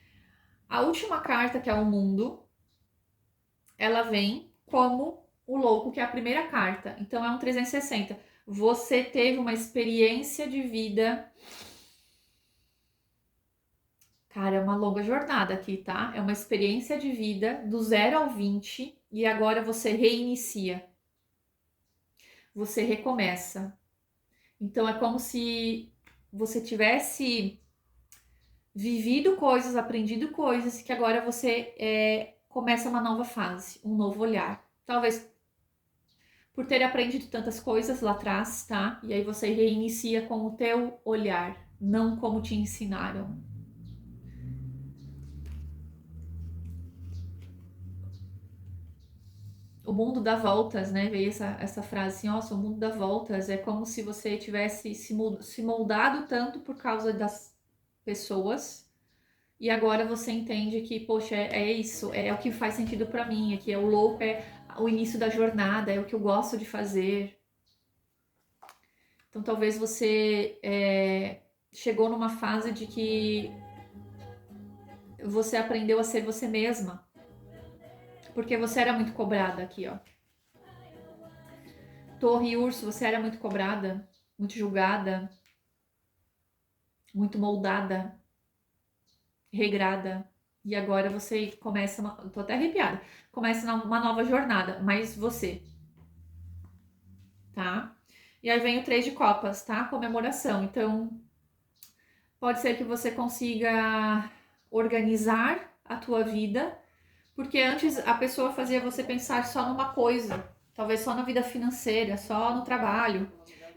A última carta, que é o mundo, ela vem como o louco, que é a primeira carta. Então é um 360. Você teve uma experiência de vida. Cara, é uma longa jornada aqui, tá? É uma experiência de vida do 0 ao 20 e agora você reinicia. Você recomeça. Então é como se você tivesse vivido coisas, aprendido coisas, que agora você começa uma nova fase, um novo olhar. Talvez por ter aprendido tantas coisas lá atrás, tá? E aí você reinicia com o teu olhar, não como te ensinaram. O mundo dá voltas, né? Veio essa frase assim, nossa, o mundo dá voltas. É como se você tivesse se moldado tanto por causa das pessoas e agora você entende que, poxa, é isso, é o que faz sentido pra mim, é que é o louco, é o início da jornada, é o que eu gosto de fazer. Então talvez você chegou numa fase de que você aprendeu a ser você mesma, porque você era muito cobrada aqui, ó. Torre e urso, você era muito cobrada, muito julgada, muito moldada, regrada. E agora você começa, tô até arrepiada, começa uma nova jornada, mas você, tá? E aí vem o 3 de copas, tá? Comemoração. Então, pode ser que você consiga organizar a tua vida, porque antes a pessoa fazia você pensar só numa coisa, talvez só na vida financeira, só no trabalho.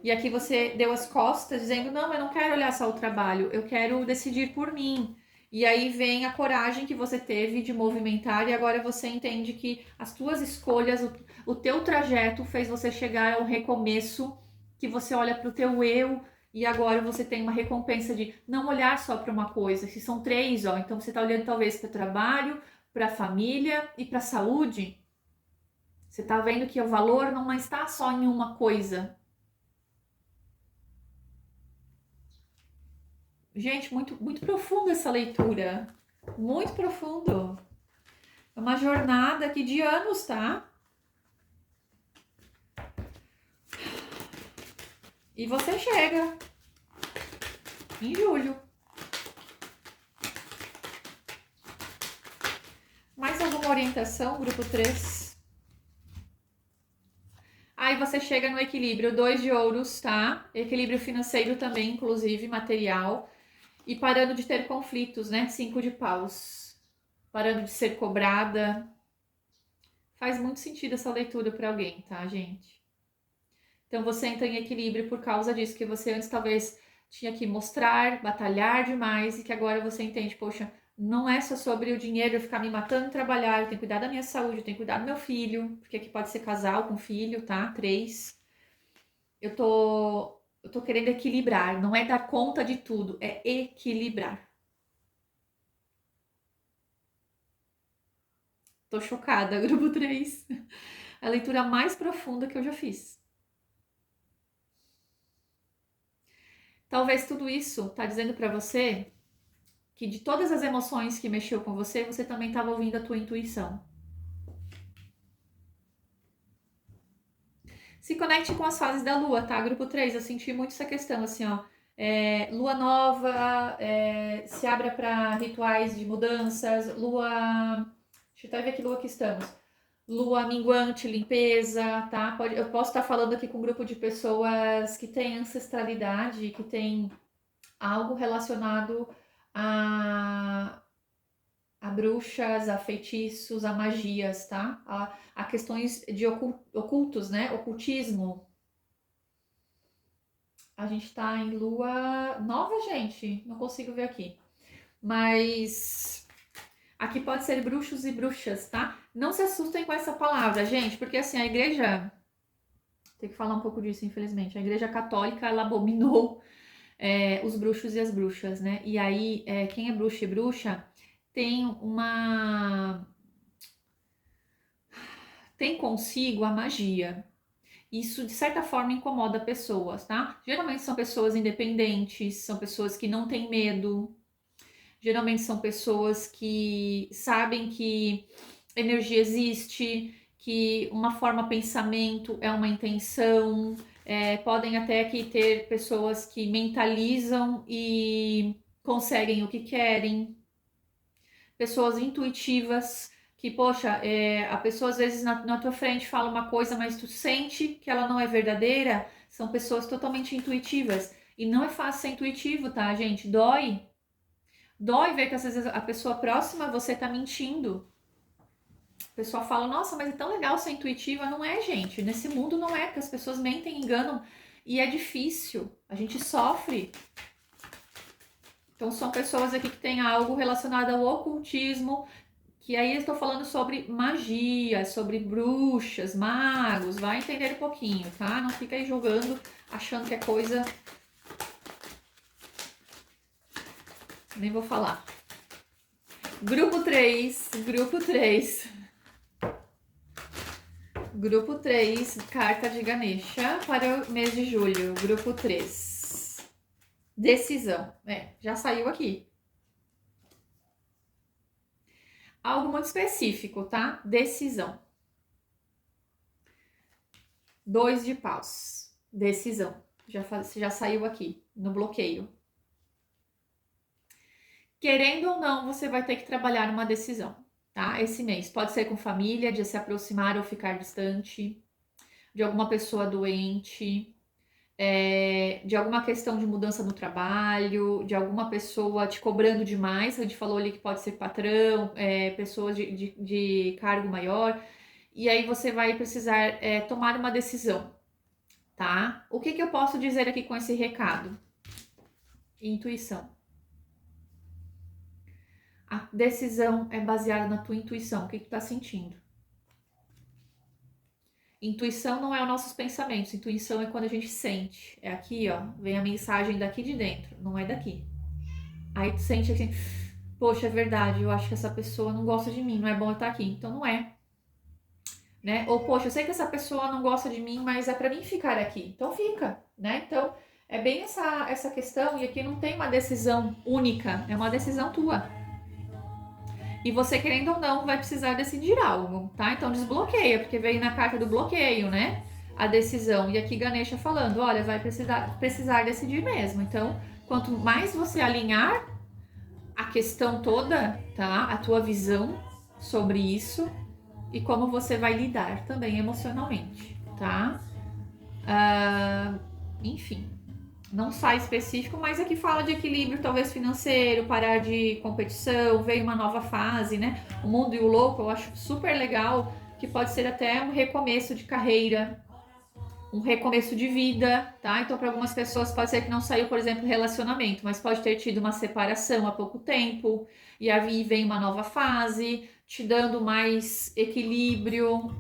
E aqui você deu as costas dizendo: não, eu não quero olhar só o trabalho, eu quero decidir por mim. E aí vem a coragem que você teve de movimentar, e agora você entende que as tuas escolhas, o teu trajeto fez você chegar ao recomeço, que você olha para o teu eu e agora você tem uma recompensa de não olhar só para uma coisa, se são três, ó, então você está olhando talvez para o trabalho, para a família e para a saúde. Você está vendo que o valor não está só em uma coisa. Gente, muito, muito profunda essa leitura. Muito profundo. É uma jornada aqui de anos, tá? E você chega em julho. Mais alguma orientação, grupo 3? Aí você chega no equilíbrio, 2 de ouros, tá? Equilíbrio financeiro também, inclusive material. E parando de ter conflitos, né? 5 de paus. parando de ser cobrada. Faz muito sentido essa leitura para alguém, tá, gente? Então você entra em equilíbrio por causa disso, que você antes talvez tinha que mostrar, batalhar demais, e que agora você entende, poxa, não é só sobre o dinheiro, eu ficar me matando em trabalhar, eu tenho que cuidar da minha saúde, eu tenho que cuidar do meu filho, porque aqui pode ser casal com filho, tá? 3. Eu tô querendo equilibrar, não é dar conta de tudo, é equilibrar. Tô chocada, grupo 3. A leitura mais profunda que eu já fiz. Talvez tudo isso tá dizendo para você que de todas as emoções que mexeu com você, você também estava ouvindo a tua intuição. Se conecte com as fases da lua, tá? Grupo 3, eu senti muito essa questão, assim, ó. Lua nova, se abra para rituais de mudanças, lua. Deixa eu até ver que lua que estamos. Lua minguante, limpeza, tá? Eu posso estar falando aqui com um grupo de pessoas que têm ancestralidade, que tem algo relacionado a bruxas, a feitiços, a magias, tá? A questões de ocultos, né? Ocultismo. A gente tá em lua nova, gente. Não consigo ver aqui. Mas aqui pode ser bruxos e bruxas, tá? Não se assustem com essa palavra, gente, porque assim, a igreja. Tem que falar um pouco disso, infelizmente. A igreja católica, ela abominou os bruxos e as bruxas, né? E aí, quem é bruxo e bruxa tem tem consigo a magia. Isso, de certa forma, incomoda pessoas, tá? Geralmente são pessoas independentes, são pessoas que não têm medo, geralmente são pessoas que sabem que energia existe, que uma forma pensamento é uma intenção, podem até aqui ter pessoas que mentalizam e conseguem o que querem, pessoas intuitivas, que, poxa, a pessoa às vezes na tua frente fala uma coisa, mas tu sente que ela não é verdadeira, são pessoas totalmente intuitivas. E não é fácil ser intuitivo, tá, gente? Dói. Dói ver que às vezes a pessoa próxima a você tá mentindo. O pessoal fala, nossa, mas é tão legal ser intuitiva. Não é, gente. Nesse mundo não é, porque as pessoas mentem, enganam. E é difícil. A gente sofre. Então são pessoas aqui que têm algo relacionado ao ocultismo, que aí eu estou falando sobre magia, sobre bruxas, magos, vai entender um pouquinho, tá? Não fica aí julgando, achando que é coisa... Nem vou falar. Grupo 3, grupo 3. Grupo 3, carta de Ganesha para o mês de julho. Grupo 3. Decisão. Já saiu aqui. Algo muito específico, tá? Decisão. 2 de paus. Decisão. Já saiu aqui no bloqueio. Querendo ou não, você vai ter que trabalhar uma decisão, tá? Esse mês. Pode ser com família, de se aproximar ou ficar distante, de alguma pessoa doente, de alguma questão de mudança no trabalho, de alguma pessoa te cobrando demais. A gente falou ali que pode ser patrão, pessoas de cargo maior. E aí você vai precisar tomar uma decisão, tá? O que eu posso dizer aqui com esse recado? Intuição. A decisão é baseada na tua intuição, o que tu tá sentindo. Intuição não é os nossos pensamentos, intuição é quando a gente sente. É aqui, ó, vem a mensagem daqui de dentro, não é daqui. Aí tu sente assim, poxa, é verdade, eu acho que essa pessoa não gosta de mim, não é bom eu estar aqui. Então não é. Né? Ou, poxa, eu sei que essa pessoa não gosta de mim, mas é pra mim ficar aqui. Então fica, né? Então é bem essa questão, e aqui não tem uma decisão única, é uma decisão tua. E você, querendo ou não, vai precisar decidir algo, tá? Então desbloqueia, porque veio na carta do bloqueio, né? A decisão. E aqui Ganesha falando, olha, vai precisar decidir mesmo. Então, quanto mais você alinhar a questão toda, tá? A tua visão sobre isso e como você vai lidar também emocionalmente, tá? Enfim. não sai específico, mas aqui fala de equilíbrio, talvez financeiro, parar de competição, veio uma nova fase, né? O Mundo e o Louco eu acho super legal, que pode ser até um recomeço de carreira, um recomeço de vida, tá? Então, para algumas pessoas pode ser que não saiu, por exemplo, relacionamento, mas pode ter tido uma separação há pouco tempo, e aí vem uma nova fase, te dando mais equilíbrio,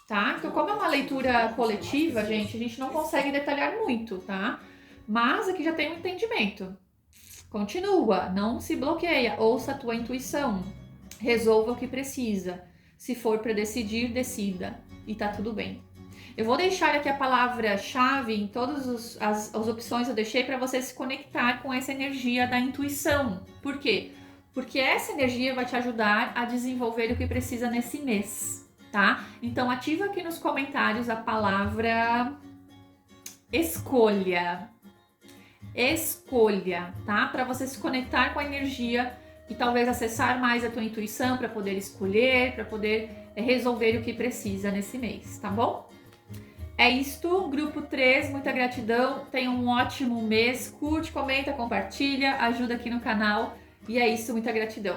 tá? Então, como é uma leitura coletiva, gente, a gente não consegue detalhar muito, tá? Mas aqui já tem um entendimento. Continua, não se bloqueia, ouça a tua intuição, resolva o que precisa. Se for para decidir, decida e tá tudo bem. Eu vou deixar aqui a palavra-chave em todas as opções eu deixei para você se conectar com essa energia da intuição. Por quê? Porque essa energia vai te ajudar a desenvolver o que precisa nesse mês, tá? Então ativa aqui nos comentários a palavra escolha. Escolha, tá? Para você se conectar com a energia e talvez acessar mais a tua intuição para poder escolher, para poder resolver o que precisa nesse mês, tá bom? É isto, grupo 3, muita gratidão, tenha um ótimo mês, curte, comenta, compartilha, ajuda aqui no canal e é isso, muita gratidão.